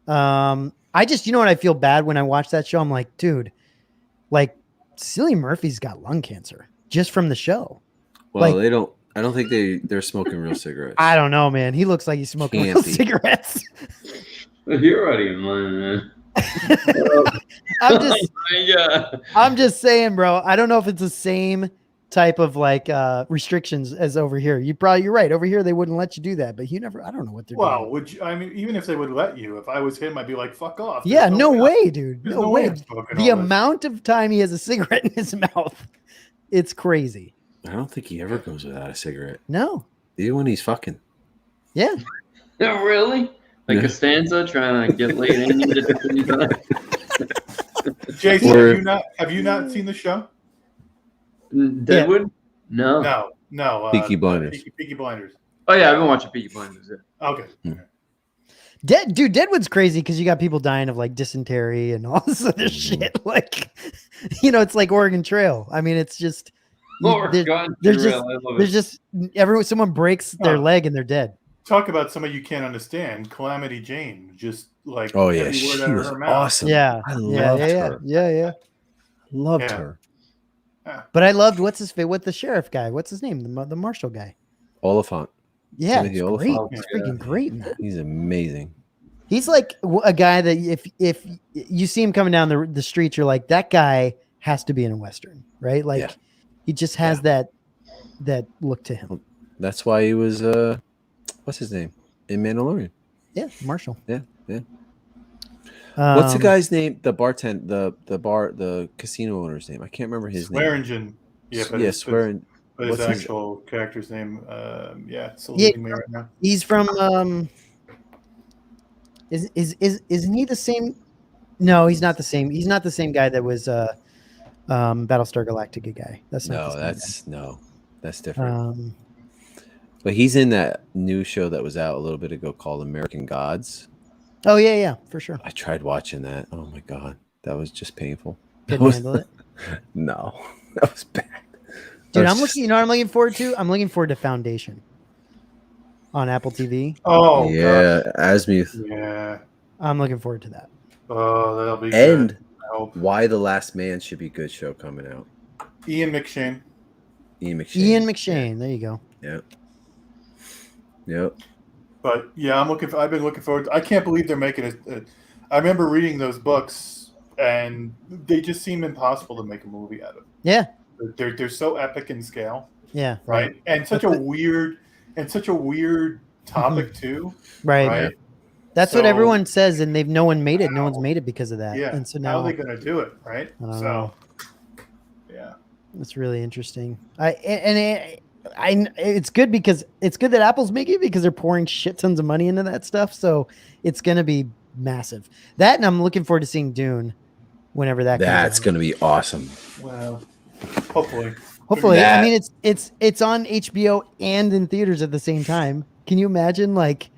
I just, you know what, I feel bad when I watch that show. I'm like, dude, like Cillian Murphy's got lung cancer just from the show. Well, like, I don't think they're smoking real cigarettes. I don't know, man. He looks like he's smoking real cigarettes. You're already in line, man. I'm just saying, bro. I don't know if it's the same type of like restrictions as over here. You're right. Over here they wouldn't let you do that, but I don't know what they're doing. Well, would you, I mean, even if they would let you, if I was him, I'd be like, fuck off. Yeah, no way, dude. No way. The I'm amount of time he has a cigarette in his mouth, it's crazy. I don't think he ever goes without a cigarette. No. Even when he's fucking. Yeah. No, really? Like Costanza trying to get laid in. Jason, have you not seen the show? Deadwood? No. Peaky Blinders. Peaky Blinders. Oh yeah, I've been watching Peaky Blinders. Yeah. Okay. Deadwood's crazy because you got people dying of like dysentery and all this other shit. Like, it's like Oregon Trail. I mean, it's just someone breaks their leg and they're dead. Talk about somebody you can't understand. Calamity Jane, just like she was awesome. Yeah, I loved her. Yeah. Loved her. Yeah. But I loved what the sheriff guy. What's his name? The marshal guy. Oliphant. Yeah, he's great. He's freaking great in that. He's amazing. He's like a guy that if you see him coming down the streets, you're like, that guy has to be in a Western, right? Like he just has that look to him. That's why he was what's his name? In Mandalorian. Yeah, Marshall. Yeah. What's the guy's name? The the casino owner's name. I can't remember his name. Swearingen. But his actual character's name, it's eluding me right now. He's from isn't he the same? No, he's not the same. He's not the same guy that was Battlestar Galactica guy. That's not that's different. But he's in that new show that was out a little bit ago called American Gods. Oh yeah, for sure. I tried watching that. Oh my god, that was just painful. Couldn't handle it. No, that was bad. Dude, I'm looking. You know what I'm looking forward to? I'm looking forward to Foundation on Apple TV. Oh yeah, Asmuth. Yeah, I'm looking forward to that. Oh, that'll be good. And Why the Last Man should be good show coming out. Ian McShane. There you go. Yep. But yeah, I've been looking forward. I can't believe they're making it. I remember reading those books, and they just seem impossible to make a movie out of. Yeah. They're so epic in scale. Yeah. Right. And such a weird topic too. Right. That's what everyone says, and no one made it. No one's made it because of that. Yeah. And so now how are they going to do it? Right. Yeah. It's really interesting. It's good because it's good that Apple's making it because they're pouring shit tons of money into that stuff. So it's going to be massive. That, and I'm looking forward to seeing Dune whenever that comes out. That's going to be awesome. Well, hopefully. I mean, it's on HBO and in theaters at the same time. Can you imagine, like?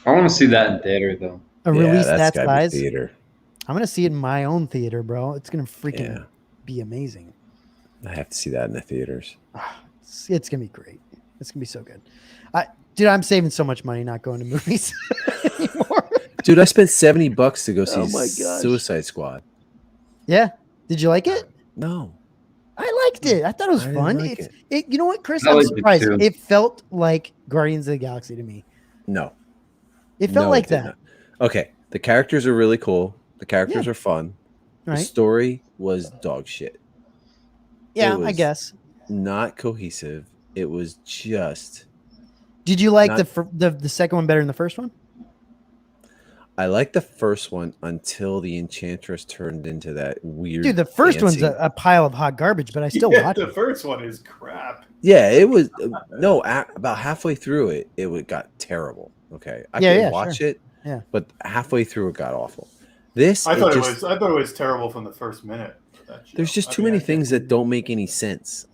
I want to see that in theater though. A release that size. Theater. I'm gonna see it in my own theater, bro. It's gonna freaking be amazing. I have to see that in the theaters. It's gonna be great. It's gonna be so good. Dude, I'm saving so much money not going to movies anymore. Dude, I spent $70 to go see Suicide Squad. Yeah. Did you like it? No. I liked it. I thought it was fun. Like it. You know what, Chris? I'm surprised. It felt like Guardians of the Galaxy to me. No. It felt like that. Not. Okay. The characters are really cool. The characters are fun. Right. The story was dog shit. Yeah, I guess. Not cohesive. It was just. Did you like the second one better than the first one? I liked the first one until the Enchantress turned into that weird. Dude, the first one's a pile of hot garbage, but I still watch it. The first one is crap. Yeah, it was. About halfway through it got terrible. Okay, I could watch it. Yeah, but halfway through it got awful. I thought it was terrible from the first minute. There's just too many things that don't make any sense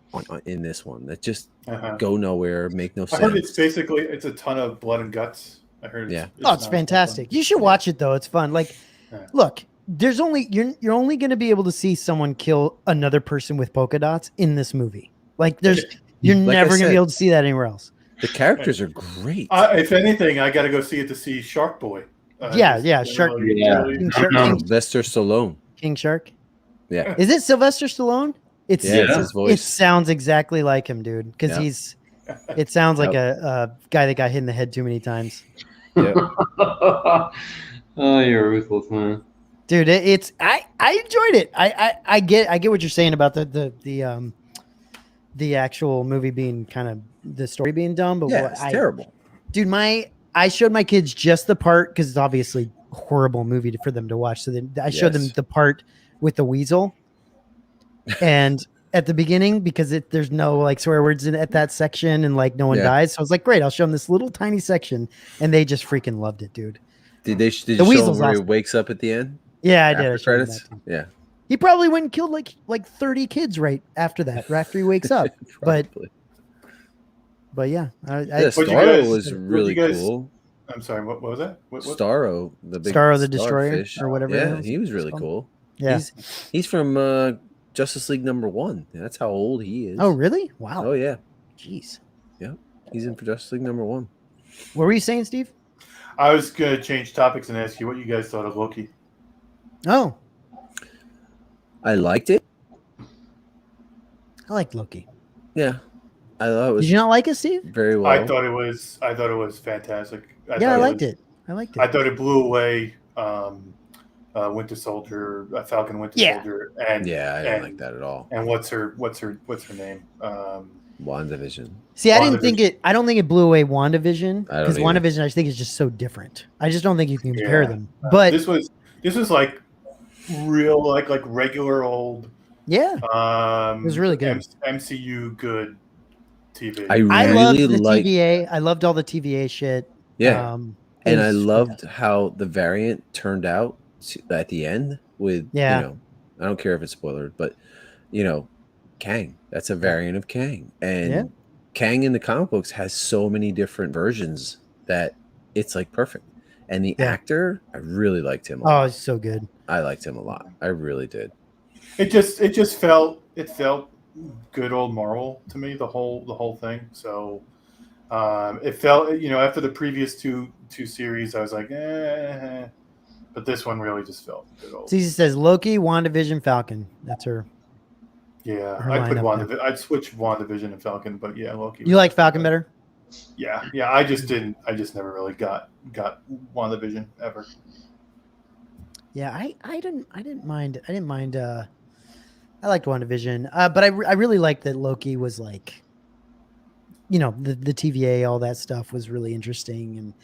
in this one. That just go nowhere, make no sense. I heard it's a ton of blood and guts. I heard. Yeah. It's not fantastic. You should watch it though. It's fun. Like, Yeah. look, there's only you're only going to be able to see someone kill another person with polka dots in this movie. Like, you're Like I never going to said, be able to see that anywhere else. The characters are great. If anything, I got to go see it to see Shark Boy. Shark. King Shark. Sylvester Stallone. King Shark. Yeah. Is it Sylvester Stallone? It's his voice. It sounds exactly like him, dude. Because it sounds like a guy that got hit in the head too many times. Yeah. Oh, you're ruthless, man. Dude, I enjoyed it. I get what you're saying about the actual movie being kind of the story being dumb, but it's terrible. Dude, I showed my kids just the part because it's obviously a horrible movie for them to watch. So then I showed them the part with the weasel, and at the beginning because there's no like swear words at that section and like no one dies. So I was like, great, I'll show them this little tiny section, and they just freaking loved it, dude. Did you show him where he wakes up at the end? Yeah, I did. After credits. Yeah. He probably went and killed like 30 kids right after that, right after he wakes up. But yeah, Starro was really cool. I'm sorry, what was that? What? Starro, the big Starro the Destroyer fish. or whatever. Yeah, he was really cool. Yeah, he's from Justice League #1. That's how old he is. Oh, really? Wow. Oh yeah. Jeez. Yeah, he's in for Justice League #1. What were you saying, Steve? I was gonna change topics and ask you what you guys thought of Loki. Oh, I liked it. I liked Loki. Yeah, I thought it was. Did you not like it, Steve? Very well. I thought it was fantastic. I liked it. I liked it. I thought it blew away Winter Soldier, Falcon Winter Soldier, and I didn't like that at all. And what's her name? WandaVision. See, I don't think it blew away WandaVision because either. WandaVision I think is just so different. I just don't think you can compare them. But this was like real like regular old it was really good. MCU good TV. I loved the TVA. I loved all the TVA shit. Yeah. And I loved how the variant turned out at the end with I don't care if it's spoiler, but Kang. That's a variant of Kang. And Kang in the comic books has so many different versions that it's like perfect. And the actor, I really liked him a lot. Oh, it's so good. I liked him a lot. I really did. It just felt good old Marvel to me, the whole thing. So it felt after the previous two series I was like but this one really just felt good old. Cece says Loki, WandaVision, Falcon. That's her. Yeah, I'd put WandaVision. I'd switch WandaVision and Falcon, but yeah, Loki. You like Falcon better? Yeah. I just never really got WandaVision ever. Yeah, I didn't mind. I liked WandaVision, but I really liked that Loki was like, the TVA, all that stuff was really interesting,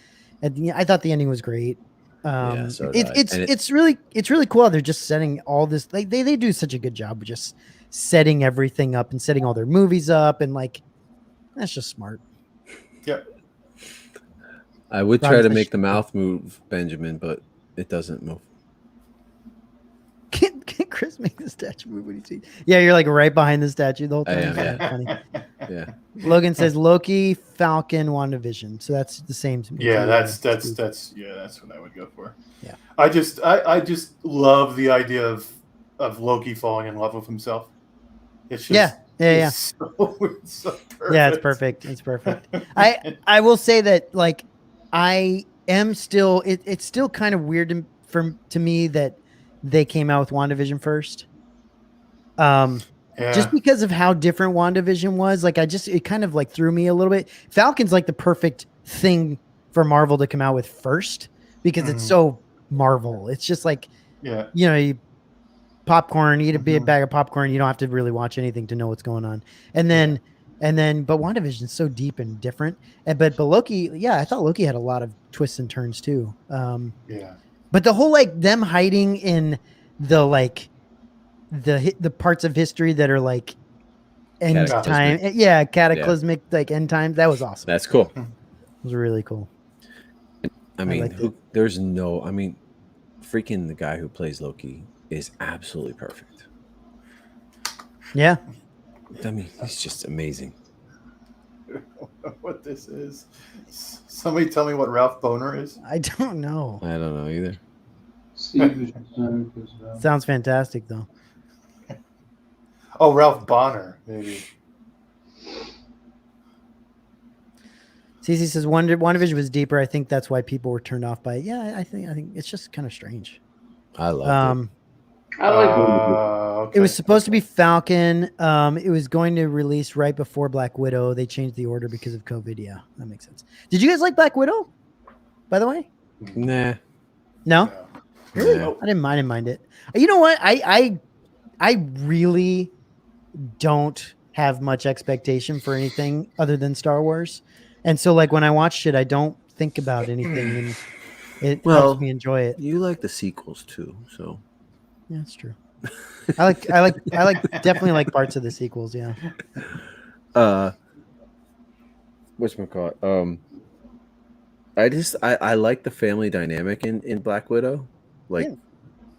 and I thought the ending was great. It's really cool how they're just setting all this. Like they do such a good job of just setting everything up and setting all their movies up, and like that's just smart. Yep. I would try to make the mouth move, Benjamin, but it doesn't move. Can Chris make the statue move when he sees? Yeah, you're like right behind the statue the whole time. Funny. Yeah. Logan says Loki, Falcon, WandaVision. So that's the same. Yeah, that's what I would go for. Yeah. I just love the idea of Loki falling in love with himself. It's just it's so perfect. Yeah, it's perfect. It's perfect. I will say that like I am still it's still kind of weird to me that they came out with WandaVision first. Just because of how different WandaVision was, like it kind of like threw me a little bit. Falcon's like the perfect thing for Marvel to come out with first because it's so Marvel. It's just like, you popcorn, eat a big bag of popcorn. You don't have to really watch anything to know what's going on. And then, but WandaVision's so deep and different. But Loki, I thought Loki had a lot of twists and turns too. But the whole like them hiding in the like the parts of history that are like end time, cataclysmic like end time. That was awesome. That's cool. It was really cool. I mean, freaking the guy who plays Loki is absolutely perfect. Yeah. I mean, he's just amazing. what this is. Somebody tell me what Ralph Boner is. I don't know. I don't know either. Sounds fantastic though. Oh, Ralph Bonner, maybe. CC says WandaVision was deeper. I think that's why people were turned off by it. Yeah, I think it's just kind of strange. I love it. I like It was supposed to be Falcon. It was going to release right before Black Widow. They changed the order because of COVID. Yeah, that makes sense. Did you guys like Black Widow? By the way, Nah. no. Really? Yeah. I didn't mind it. You know what? I really don't have much expectation for anything other than Star Wars, and so like when I watched it, I don't think about anything, and it helps me enjoy it. You like the sequels too, so yeah, that's true. I definitely like parts of the sequels. Yeah. Whatchamacallit? I like the family dynamic in Black Widow, like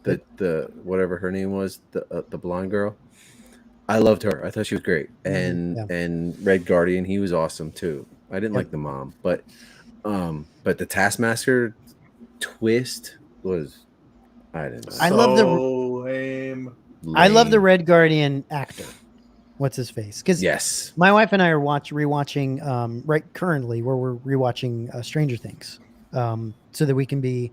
the whatever her name was, the blonde girl. I loved her. I thought she was great, and Red Guardian, he was awesome too. I didn't like the mom, but the Taskmaster twist was I didn't know. I love the lame. I love the Red Guardian actor. What's his face? Because yes, my wife and I are rewatching right currently where we're rewatching Stranger Things, so that we can be,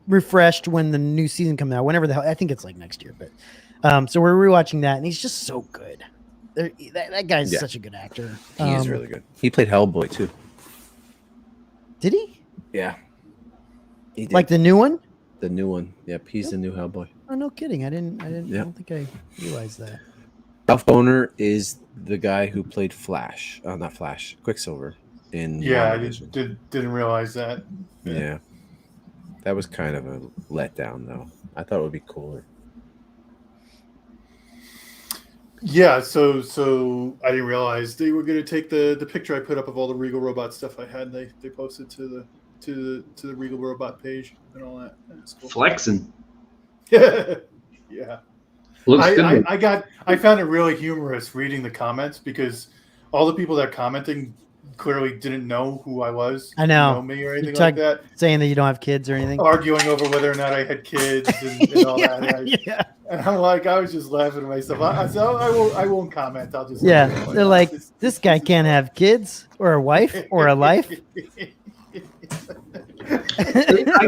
refreshed when the new season comes out. Whenever the hell I think it's like next year, but so we're rewatching that, and he's just so good. That guy's such a good actor. He is really good. He played Hellboy too. Did he? Yeah, he did. Like the new one. The new one. Yep, he's the new Hellboy. Oh, no kidding. I don't think I realized that. Ralph Boner is the guy who played Flash. Not Flash, Quicksilver in Yeah, I WandaVision. didn't realize that. Yeah. That was kind of a letdown though. I thought it would be cooler. Yeah, so I didn't realize they were going to take the picture I put up of all the Regal Robot stuff I had. They posted to the Regal Robot page and all that. That's cool. Flexing. Yeah. Looks good. I found it really humorous reading the comments because all the people that are commenting clearly didn't know who I was. I know. Didn't know me or anything like that. Saying that you don't have kids or anything. Arguing over whether or not I had kids and all that. And I'm like, I was just laughing to myself. I won't comment. I'll just they're like, this guy can't have kids or a wife or a life. I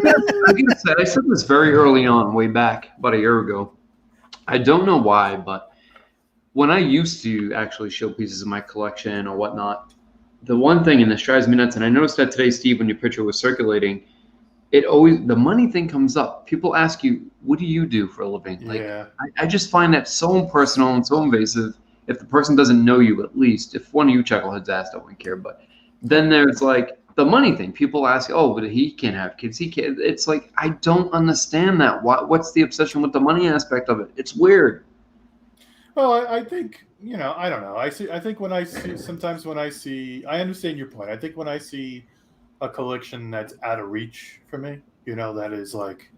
gotta say, I said this very early on, way back about a year ago. I don't know why, but when I used to actually show pieces of my collection or whatnot, the one thing, and this drives me nuts, and I noticed that today, Steve, when your picture was circulating, the money thing comes up. People ask you, what do you do for a living? Like, I just find that so impersonal and so invasive. If the person doesn't know you, at least, if one of you chuckleheads asked, I wouldn't care. But then there's like the money thing. People ask, oh, but he can't have kids. He can't. It's like, I don't understand that. What's the obsession with the money aspect of it? It's weird. Well, I think, I don't know. I think when I see, I understand your point. I think when I see a collection that's out of reach for me, that is like,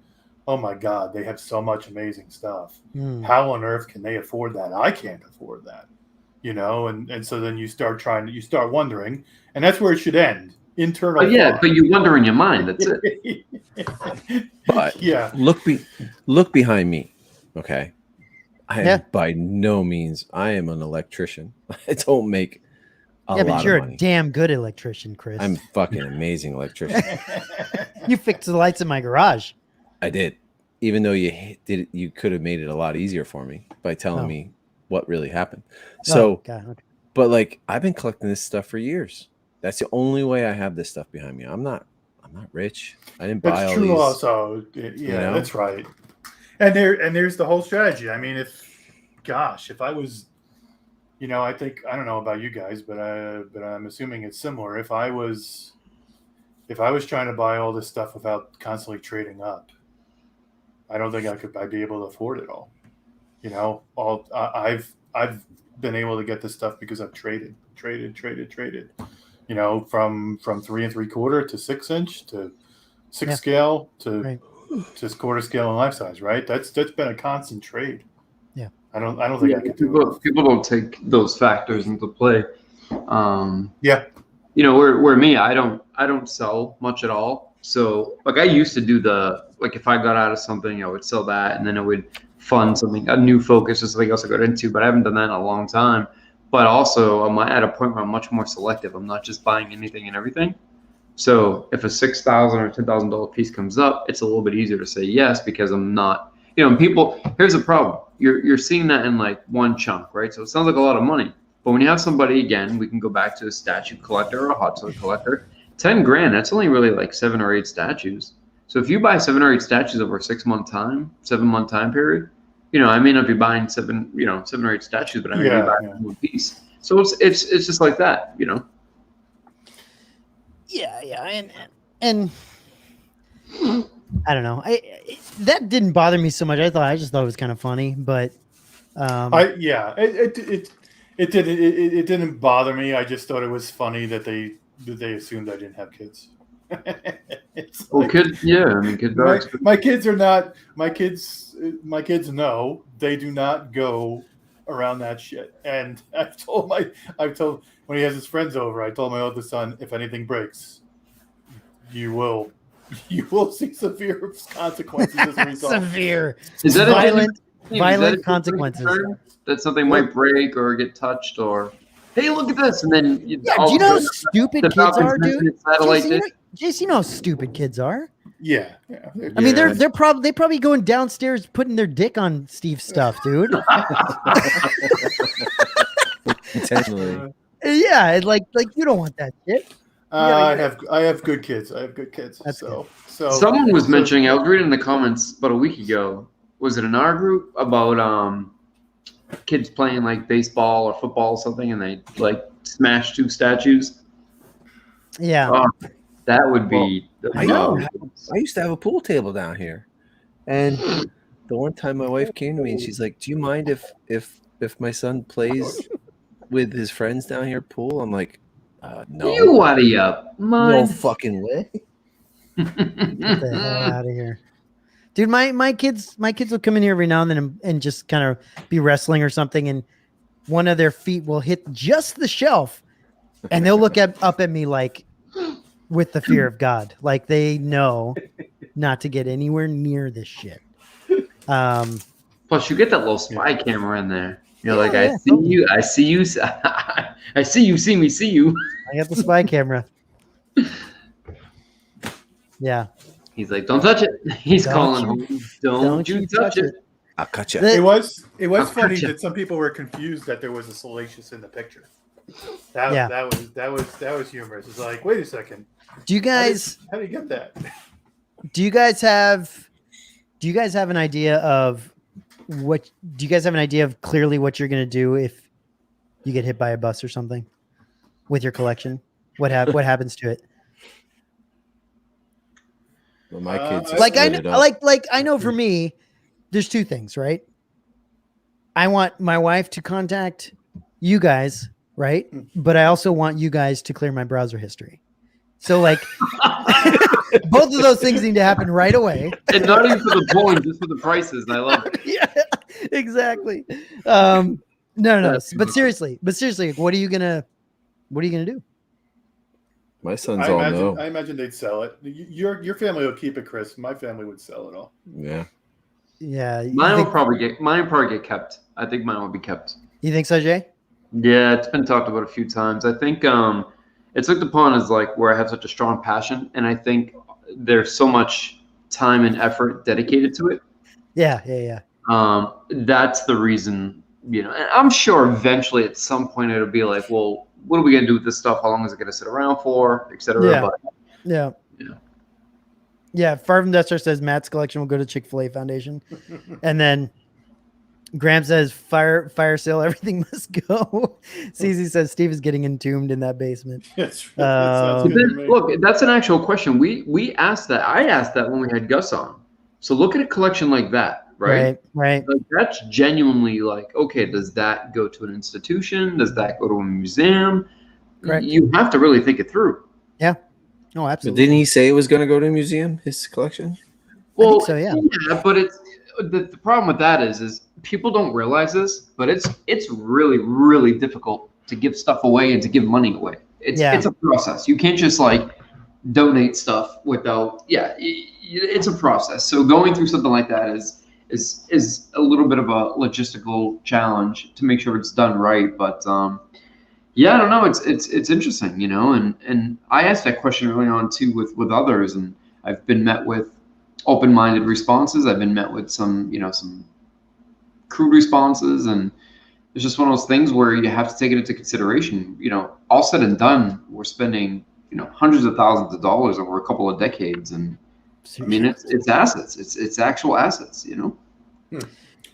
oh my God, they have so much amazing stuff. How on earth can they afford that? I can't afford that, and so then you start wondering, and that's where it should end. Internal. But you wonder in your mind. That's it. But look behind me. Okay. I am by no means. I am an electrician. I don't make a lot of money. You're a damn good electrician, Chris. I'm fucking amazing electrician. You fixed the lights in my garage. I did. Even though you could have made it a lot easier for me by telling me what really happened. So, but like I've been collecting this stuff for years. That's the only way I have this stuff behind me. I'm not I didn't buy all these. That's true. Also, that's right. And there's the whole strategy. I mean, if I was, I think, I don't know about you guys, but I'm assuming it's similar. If I was trying to buy all this stuff without constantly trading up, I don't think I'd be able to afford it all. I've been able to get this stuff because I've traded. From 3 3/4 to 6 inch to 6 scale to just quarter scale and life size, right? That's been a constant trade. Yeah, I don't think I could do it. People don't take those factors into play. Yeah. You know, where me, I don't sell much at all. So like I used to do if I got out of something, I would sell that, and then I would fund something, a new focus or something else I got into. But I haven't done that in a long time. But also, I'm at a point where I'm much more selective. I'm not just buying anything and everything. So if a $6,000 or $10,000 piece comes up, it's a little bit easier to say yes because I'm not. You know, people. Here's the problem: you're seeing that in like one chunk, right? So it sounds like a lot of money. But when you have somebody, again, we can go back to a statue collector or a hot toy collector. 10 grand, that's only really like 7 or 8 statues. So if you buy 7 or 8 statues over a 7-month time period, you know, I may not be buying 7 or 8 statues, but I may be buying one piece. So it's just like that, you know. Yeah, and I don't know. That didn't bother me so much. I just thought it was kind of funny, but it didn't bother me. I just thought it was funny that they assumed I didn't have kids. Kids, yeah. I mean, kids are. My kids are not. My kids know they do not go around that shit. And I've told when he has his friends over, I told my oldest son, if anything breaks, you will see severe consequences as a result. Severe. Is that violent consequences? That something might break or get touched, or hey, look at this, and then do you know how stupid kids are, dude? Jason, you know how stupid kids are. Yeah. I mean, they probably going downstairs putting their dick on Steve's stuff, dude. Intentionally. Yeah, like you don't want that shit. I have good kids. So someone was mentioning. I was reading in the comments about a week ago. Was it in our group about kids playing like baseball or football or something, and they like smash 2 statues? Yeah, that would be. I know. I used to have a pool table down here, and the one time my wife came to me and she's like, "Do you mind if my son plays with his friends down here at pool?" I'm like, "No, you out of your mind? No fucking way." Get the hell out of here. Dude, my kids will come in here every now and then and just kind of be wrestling or something, and one of their feet will hit just the shelf, and they'll look up at me like with the fear of God, like they know not to get anywhere near this shit. Plus, you get that little spy camera in there. You're like, I see you, I see you, I see you, see me, see you. I got the spy camera. Yeah. He's like, don't touch it. He's calling. Don't you touch it. I'll cut you. It was funny that some people were confused that there was a Salacious in the picture. That was humorous. It's like, wait a second. Do you guys? How do you get that? Do you guys have an idea of what? Do you guys have an idea of clearly what you're gonna do if you get hit by a bus or something with your collection? What happens to it? Well, my kids I know for me, there's 2 things, right? I want my wife to contact you guys, right? But I also want you guys to clear my browser history. So like both of those things need to happen right away. And not even for the points, just for the prices. And I love it. Yeah, exactly. No. But seriously, what are you gonna do? My sons all know. I imagine they'd sell it. Your family will keep it, Chris. My family would sell it all. Yeah. Yeah. Mine will probably get kept. I think mine will be kept. You think so, Jay? Yeah, it's been talked about a few times. I think it's looked upon as like where I have such a strong passion, and I think there's so much time and effort dedicated to it. Yeah. That's the reason, you know. And I'm sure eventually at some point it'll be like, well, what are we gonna do with this stuff? How long is it gonna sit around for, etc. Yeah. Far from Dexter says Matt's collection will go to Chick-fil-A Foundation, and then Graham says fire sale, everything must go. CZ says Steve is getting entombed in that basement. Look, that's an actual question. We asked that. I asked that when we had Gus on. So look at a collection like that. Right. Like that's genuinely like, okay, does that go to an institution? Does that go to a museum? Correct. You have to really think it through. Yeah. No, absolutely. But didn't he say it was going to go to a museum, his collection? Well, I think so, yeah. Yeah, but it's the problem with that is people don't realize this, but it's really, really difficult give stuff away and to give money away. It's a process. You can't just like donate stuff without. It's a process. So going through something like that is a little bit of a logistical challenge to make sure it's done right. But I don't know. It's interesting, you know. And I asked that question early on too with others, and I've been met with open-minded responses. I've been met with some crude responses, and it's just one of those things where you have to take it into consideration. You know, all said and done, we're spending hundreds of thousands of dollars over a couple of decades, and I mean it's assets. It's actual assets. You know.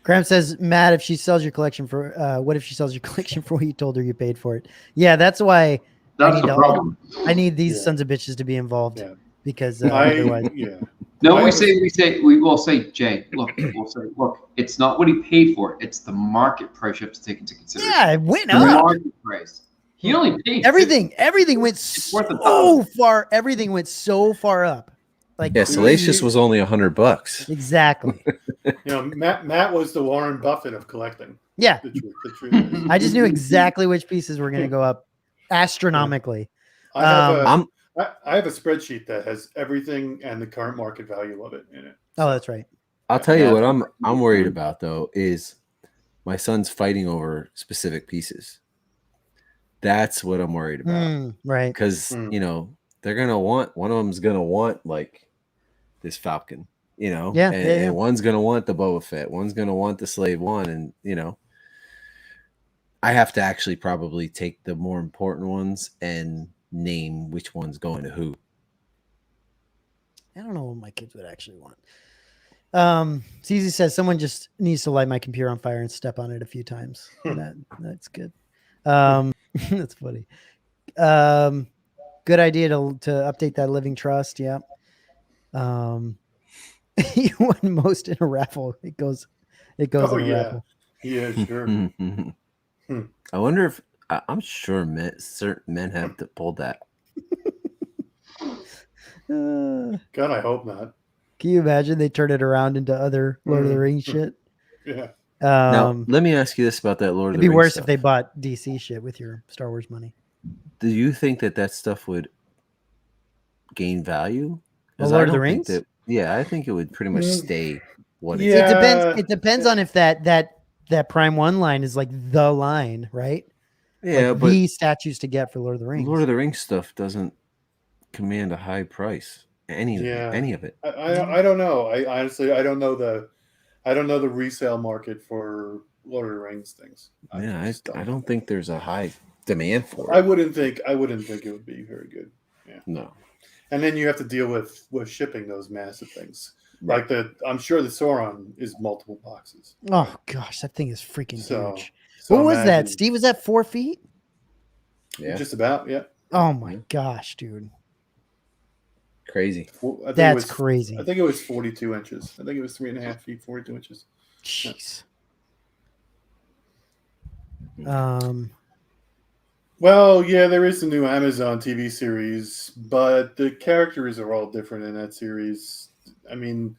Graham says, Matt, if she sells your collection for what if she sells your collection for what you told her you paid for it? Yeah, that's why. That's the problem. I need these sons of bitches to be involved because otherwise. No, we will say, Jay, look, it's not what he paid for. It's the market price you have to take into consideration. Yeah, it went the up. Market price. He only paid everything went so far. Everything went so far up. Like Salacious was only $100. Exactly. Matt was the Warren Buffett of collecting. Yeah. The truth is. I just knew exactly which pieces were going to go up astronomically. I have a spreadsheet that has everything and the current market value of it in it. Oh, that's right. I'll tell you what I'm worried about though is my son's fighting over specific pieces. That's what I'm worried about. Right. Because they're gonna want one of them's gonna want like this Falcon, and one's gonna want the Boba Fett, one's gonna want the Slave One, and I have to actually probably take the more important ones and name which one's going to who. I don't know what my kids would actually want. CZ says someone just needs to light my computer on fire and step on it a few times. That's good. That's funny. Good idea to update that living trust. Yeah. You won most in a raffle. It goes in a raffle. Yeah, sure. I wonder if I'm sure certain men have pulled that. God, I hope not. Can you imagine they turn it around into other Lord of the Rings shit? Yeah. Now, let me ask you this about that Lord of the Rings. It'd be worse stuff. if they bought DC shit with your Star Wars money. Do you think that stuff would gain value? Lord of the Rings? I think it would pretty much stay what it is. It depends. It depends on if that Prime 1 line is like the line, right? Yeah, like but the statues to get for Lord of the Rings. Lord of the Rings stuff doesn't command a high price. Any of it. I don't know. I honestly I don't know the resale market for Lord of the Rings things. I don't think there's a high demand for it. I wouldn't think it would be very good. Yeah. No. And then you have to deal with shipping those massive things. Right. Like I'm sure the Sauron is multiple boxes. Oh gosh, that thing is freaking huge. So what was that, Steve? Was that 4 feet? Yeah. Just about, yeah. Oh my gosh, dude. Crazy. That's crazy. I think it was 42 inches. I think it was 3.5 feet, 42 inches. Jeez. Well, yeah, there is a new Amazon TV series, but the characters are all different in that series. I mean,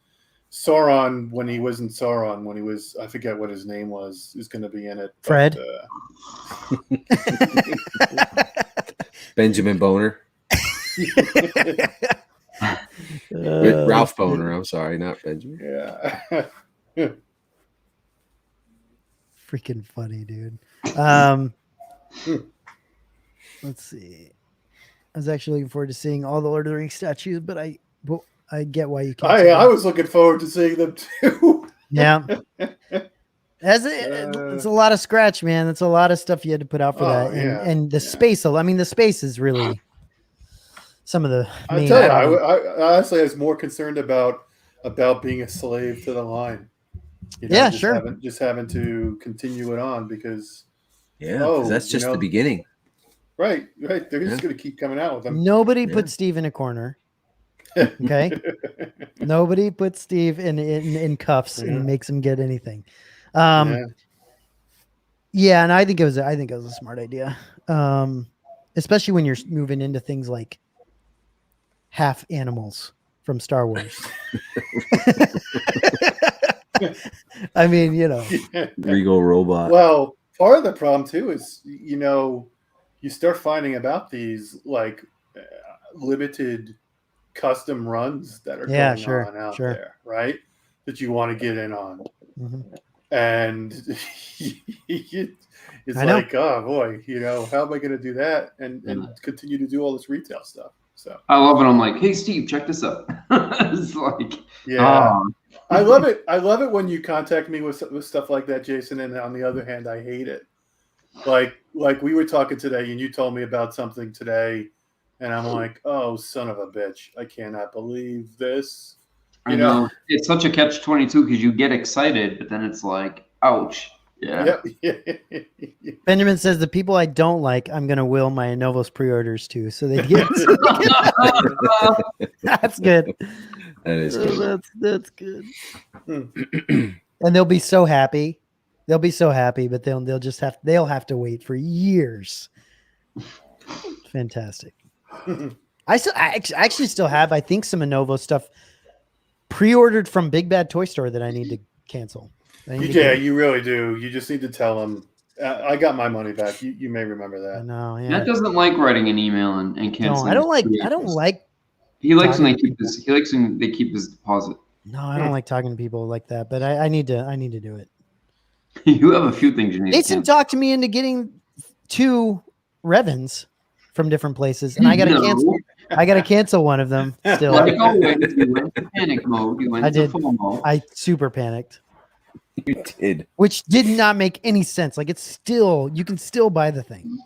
Sauron, when he wasn't Sauron, when he was, I forget what his name was, is going to be in it. Fred? Benjamin Boner. Ralph Boner, I'm sorry, not Benjamin. Yeah. Freaking funny, dude. Let's see. I was actually looking forward to seeing all the Lord of the Rings statues, but I get why you can't. I was looking forward to seeing them too. Yeah. It's a lot of scratch, man. That's a lot of stuff you had to put out for that. And the space, I mean, the space is really some of the main. I tell you, I honestly was more concerned about being a slave to the line. Just having to continue it on because that's just the beginning. Right. They're just going to keep coming out with them. Nobody put Steve in a corner. Okay. Nobody puts Steve in cuffs and makes him get anything. And I think it was a smart idea. Especially when you're moving into things like half animals from Star Wars. I mean, Regal robot. Well, part of the problem too is, you start finding about these like limited custom runs that are going on out there, right? That you want to get in on. Mm-hmm. And it's like, oh boy, how am I going to do that and continue to do all this retail stuff? So I love it. I'm like, hey Steve, check this out. It's like, I love it. I love it when you contact me with stuff like that, Jason. And on the other hand, I hate it. Like we were talking today, and you told me about something today, and I'm like, oh, son of a bitch, I cannot believe this. I know. It's such a catch-22 because you get excited, but then it's like, ouch. Yeah. Yep. Benjamin says the people I don't like, I'm gonna will my Novos pre-orders to, so they get. That's good. That is good. That's good. And they'll be so happy. They'll be so happy, but they'll have to wait for years. Fantastic. I actually still have, I think, some Lenovo stuff pre-ordered from Big Bad Toy Store that I need to cancel. You really do. You just need to tell them, I got my money back. You may remember that. I know. Yeah. Matt doesn't like writing an email and canceling. No, I don't like. He likes when they keep this. He likes when they keep his deposit. No, I don't like talking to people like that. But I need to do it. You have a few things you need. Jason talked to me into getting 2 Revens from different places, and I got to cancel. I got to cancel one of them. Still, like always, you went to panic mode. You went to full mode. I super panicked. You did, which did not make any sense. Like you can still buy the thing.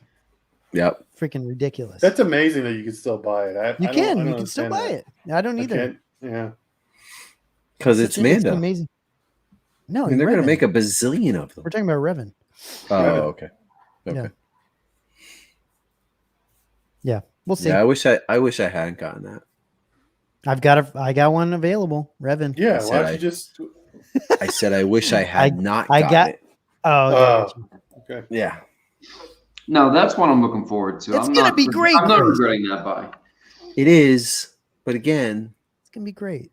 Yep. Freaking ridiculous. That's amazing that you can still buy it. You can still buy it. I don't either. Yeah. Because it's Mando. Amazing. No, they're going to make a bazillion of them. We're talking about Revan. Oh, okay. Yeah. We'll see. Yeah, I wish I hadn't gotten that. I got one available, Revan. Yeah, why don't you just? I said I wish I had not gotten it. Oh, okay. Yeah. No, that's what I'm looking forward to. It's gonna be great. I'm not regretting that buy. It is, but again, it's gonna be great.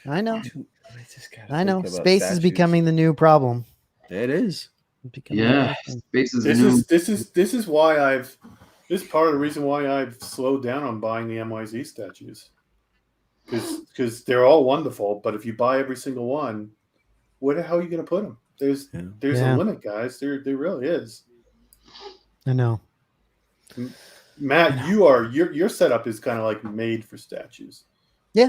I know. I know. Space is becoming the new problem. It is. Space is This is why this is part of the reason why I've slowed down on buying the MYC statues. Because they're all wonderful, but if you buy every single one, where the hell are you going to put them? There's a limit, guys. There really is. I know. Matt, your setup is kind of like made for statues. Yeah.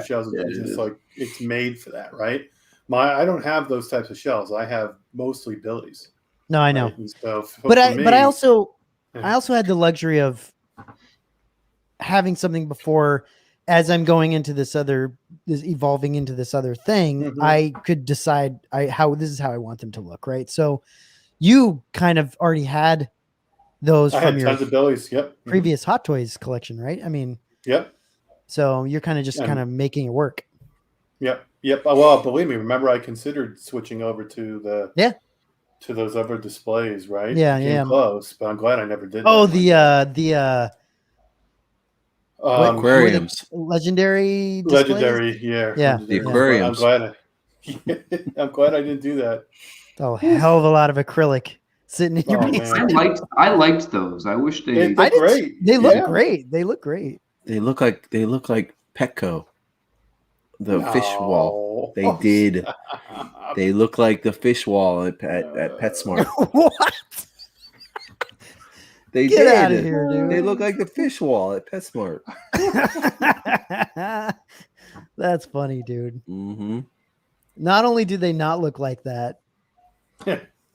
Shells, just like it's made for that, right? I don't have those types of shells. I have mostly billies. No, I know. Right? So but I also had the luxury of having something before, as I'm going into evolving into this other thing, Mm-hmm. I could decide this is how I want them to look, right? So you kind of already had those from your tons of billies. Yep. previous Hot Toys collection, right? I mean, yep. So you're kind of just kind of making it work. Yep. Well, believe me, remember I considered switching over to those other displays, right? Yeah. Close, but I'm glad I never did. Oh, that aquariums, legendary displays? Yeah. The aquariums. I'm glad I didn't do that. Oh, hell of a lot of acrylic sitting in your basement. I liked those. I wish they look great. They look great. They look great. They look like Petco. The fish wall. They did. They look like the fish wall at PetSmart. What? They Get did. out of here, dude. They look like the fish wall at PetSmart. That's funny, dude. Mm-hmm. Not only do they not look like that,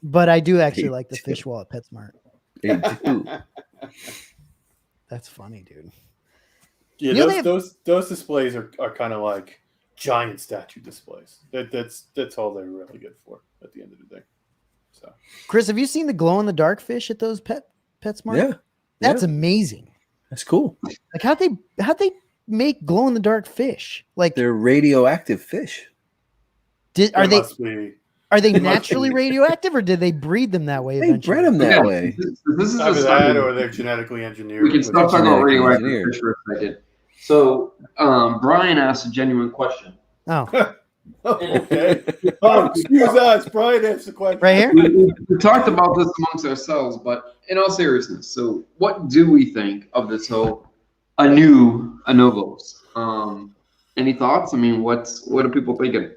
but I do actually like the fish wall at PetSmart. They do. That's funny, dude. Yeah, those displays are kind of like giant statue displays. That's all they're really good for at the end of the day. So, Chris, have you seen the glow in the dark fish at those PetSmart? Yeah, that's amazing. That's cool. Like how'd they make glow in the dark fish? Like they're radioactive fish. Are they naturally radioactive, or did they breed them that way? They bred them that way. This is either that, or they're genetically engineered. We can stop talking about radioactive fish for a second. So Brian asked a genuine question. Oh, Okay. Oh, excuse us. Brian asked the question. Right here? We talked about this amongst ourselves, but in all seriousness, so what do we think of this whole Anovos? Any thoughts? I mean, what are people thinking?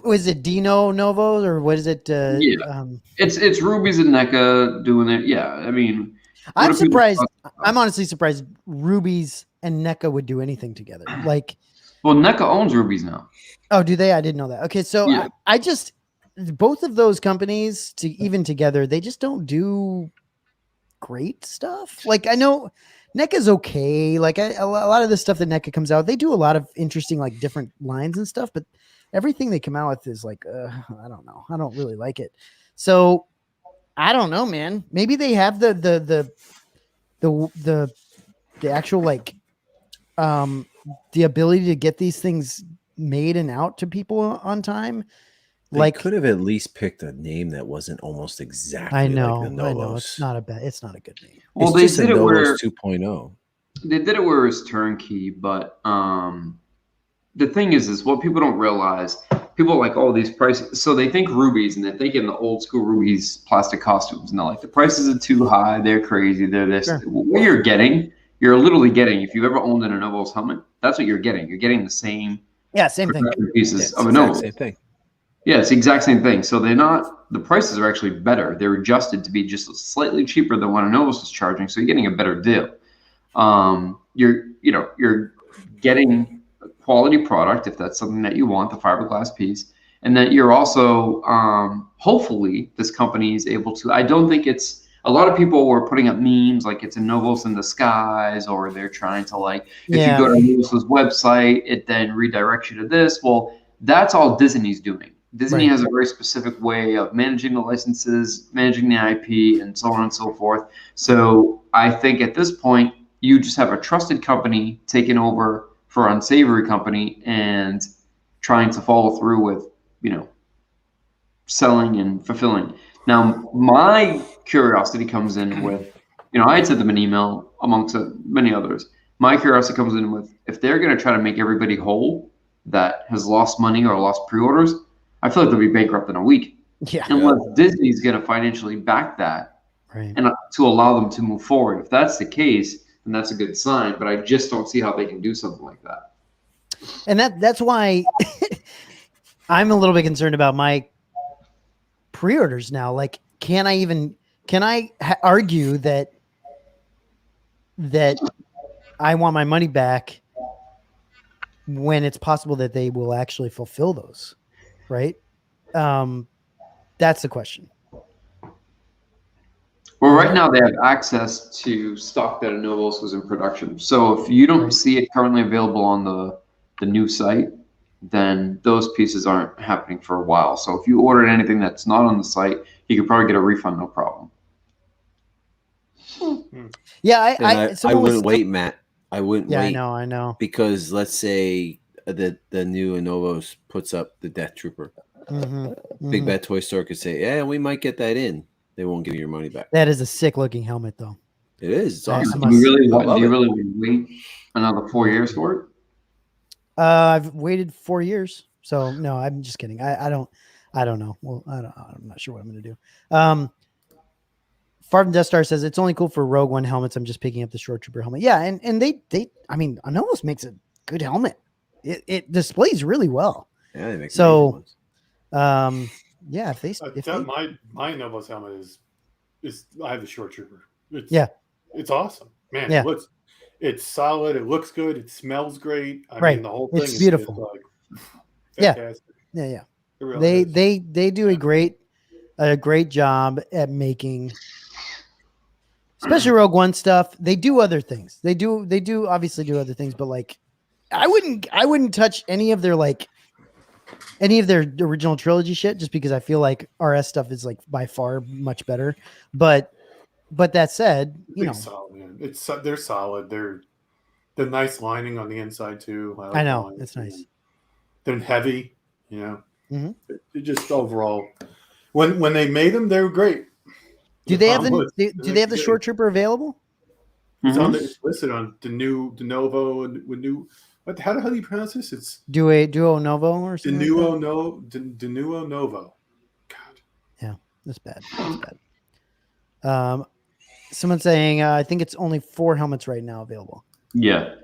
Was it Dino Novos or what is it? Yeah. It's Rubies and NECA doing it. Yeah, I mean, I'm what are people surprised. talking about? I'm honestly surprised Rubies and NECA would do anything together. Like, Well, NECA owns Rubies now. oh, do they? I didn't know that. Okay, so Yeah. I just both of those companies even together, they just don't do great stuff. Like I know NECA's okay. Like a lot of the stuff that NECA comes out, they do a lot of interesting like different lines and stuff, but everything they come out with is like I don't know. I don't really like it. So I don't know, man. Maybe they have the actual like the ability to get these things made and out to people on time. They could have at least picked a name that wasn't almost exactly like the Novos. I know. It's not a good name. Well, It's they just did a it where Novos 2.0. they did it where it's turnkey, but the thing is what people don't realize. People are like, oh, these prices. So they think Rubies, and they think in the old school Rubies plastic costumes, and they're like, the prices are too high. They're crazy. They're this. Sure. What you're getting, you're literally getting. If you've ever owned an Anovos helmet, that's what you're getting. You're getting the same. Yeah, same thing. Pieces of Exact Anovos. same thing. Yeah, it's the exact same thing. So they're not. The prices are actually better. They're adjusted to be just slightly cheaper than what Anovos is charging. So you're getting a better deal. You're getting a quality product if that's something that you want, the fiberglass piece, and that you're also hopefully this company is able to. I don't think it's. A lot of people were putting up memes like it's a Novos in the skies, or they're trying to like if you go to Novos' website, it then redirects you to this. Well, that's all Disney's doing. Disney has a very specific way of managing the licenses, managing the IP, and so on and so forth. So I think at this point, you just have a trusted company taking over for an unsavory company and trying to follow through with, selling and fulfilling. Now, my curiosity comes in with, I had sent them an email amongst many others. My curiosity comes in with if they're going to try to make everybody whole that has lost money or lost pre-orders, I feel like they'll be bankrupt in a week. Yeah. Unless Disney's going to financially back that and to allow them to move forward. If that's the case, then that's a good sign. But I just don't see how they can do something like that. And that's why I'm a little bit concerned about my pre-orders now. Like, can I argue that I want my money back when it's possible that they will actually fulfill those? Right. That's the question. Well, right now they have access to stock that Anovos was in production. So if you don't see it currently available on the new site, then those pieces aren't happening for a while. So if you ordered anything that's not on the site, you could probably get a refund, no problem. Yeah, I wouldn't wait, Matt. I wouldn't wait. Yeah, I know. Because let's say the new Anovos puts up the Death Trooper. Big Bad Toy Store could say, yeah, we might get that in. They won't give you your money back. That is a sick looking helmet, though. It is. It's awesome. Do you really wait another 4 years for it? I've waited 4 years. So no, I'm just kidding. I don't know. Well, I'm not sure what I'm going to do. Farm Death Star says it's only cool for Rogue One helmets. I'm just picking up the Short Trooper helmet. Yeah. And they Anovos makes a good helmet. It displays really well. Yeah, they make so, yeah, my Novos helmet is I have the Short Trooper. It's awesome, man. Yeah. It's solid. It looks good. It smells great. I mean, the whole thing it's is beautiful. Fantastic. Yeah. Really they do a great job at making, especially Rogue One stuff. They do other things. They do obviously do other things, but like, I wouldn't touch any of their original trilogy shit just because I feel like RS stuff is like by far much better. But that said, solid, man. They're solid. They're nice lining on the inside too. I know it's nice. They're heavy, They're just overall. When they made them, they were great. Do they have the Short Trooper available? It's listed on the new De Novo and new What? How the hell do you pronounce this? It's Duo Novo or something. Denuo Novo. God. Yeah, that's bad. That's bad. Someone saying I think it's only 4 helmets right now available. Yeah.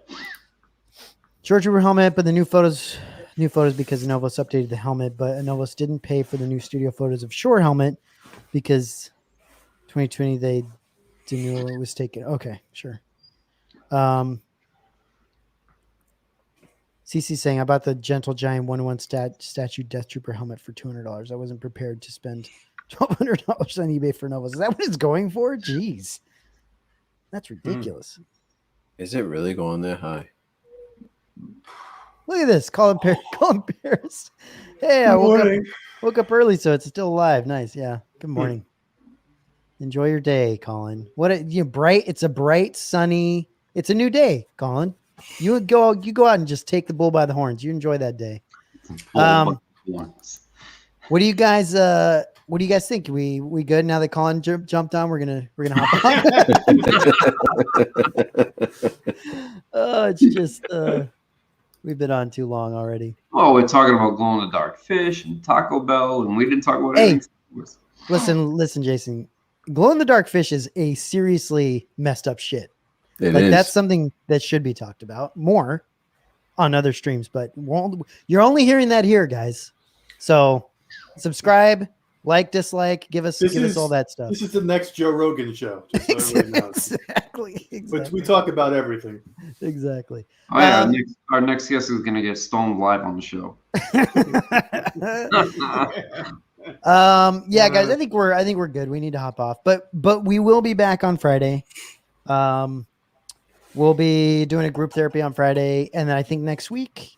Short Trooper helmet, but the new photos because Novos updated the helmet, but Novos didn't pay for the new studio photos of Shore helmet because 2020 they knew it was taken. Okay, sure. CC saying about the Gentle Giant 1-1 statue Death Trooper helmet for $200. I wasn't prepared to spend $1,200 on eBay for Novos. Is that what it's going for? Jeez, that's ridiculous. Is it really going that high? Look at this. Colin Paris. Hey, I woke up early, so it's still alive. Nice. Yeah. Good morning. Enjoy your day, Colin. Bright. It's a bright, sunny. It's a new day, Colin. You go out and just take the bull by the horns. You enjoy that day. What do you guys think? We good now that Colin jumped on? We're gonna hop on. It's just we've been on too long already. Oh, we're talking about glow in the dark fish and Taco Bell, and we didn't talk about anything. Listen, Jason. Glow in the dark fish is a seriously messed up shit. That's something that should be talked about more on other streams, but you're only hearing that here, guys. So subscribe, dislike, give us all that stuff. This is the next Joe Rogan show. Just so everybody knows. Exactly. But we talk about everything. Exactly. Oh yeah, our next guest is gonna get stoned live on the show. Yeah, guys, I think we're good. We need to hop off, but we will be back on Friday. We'll be doing a group therapy on Friday, and then I think next week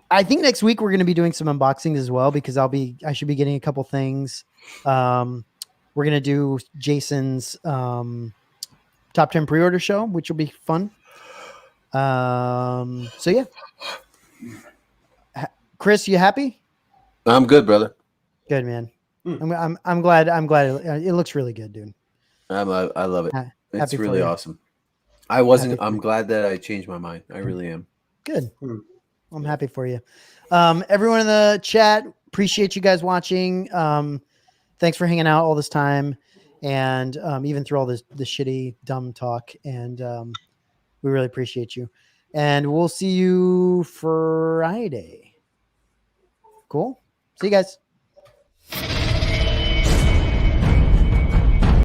we're going to be doing some unboxings as well because I should be getting a couple things. We're going to do Jason's top 10 pre-order show, which will be fun. So yeah, Chris, you happy? I'm good, brother. Good, man. I'm glad. It looks really good, dude. I love it. It's really awesome. I'm glad that I changed my mind. I really am. Good. I'm happy for you. Everyone in the chat, appreciate you guys watching. Thanks for hanging out all this time and even through all this shitty, dumb talk. And we really appreciate you. And we'll see you Friday. Cool. See you guys.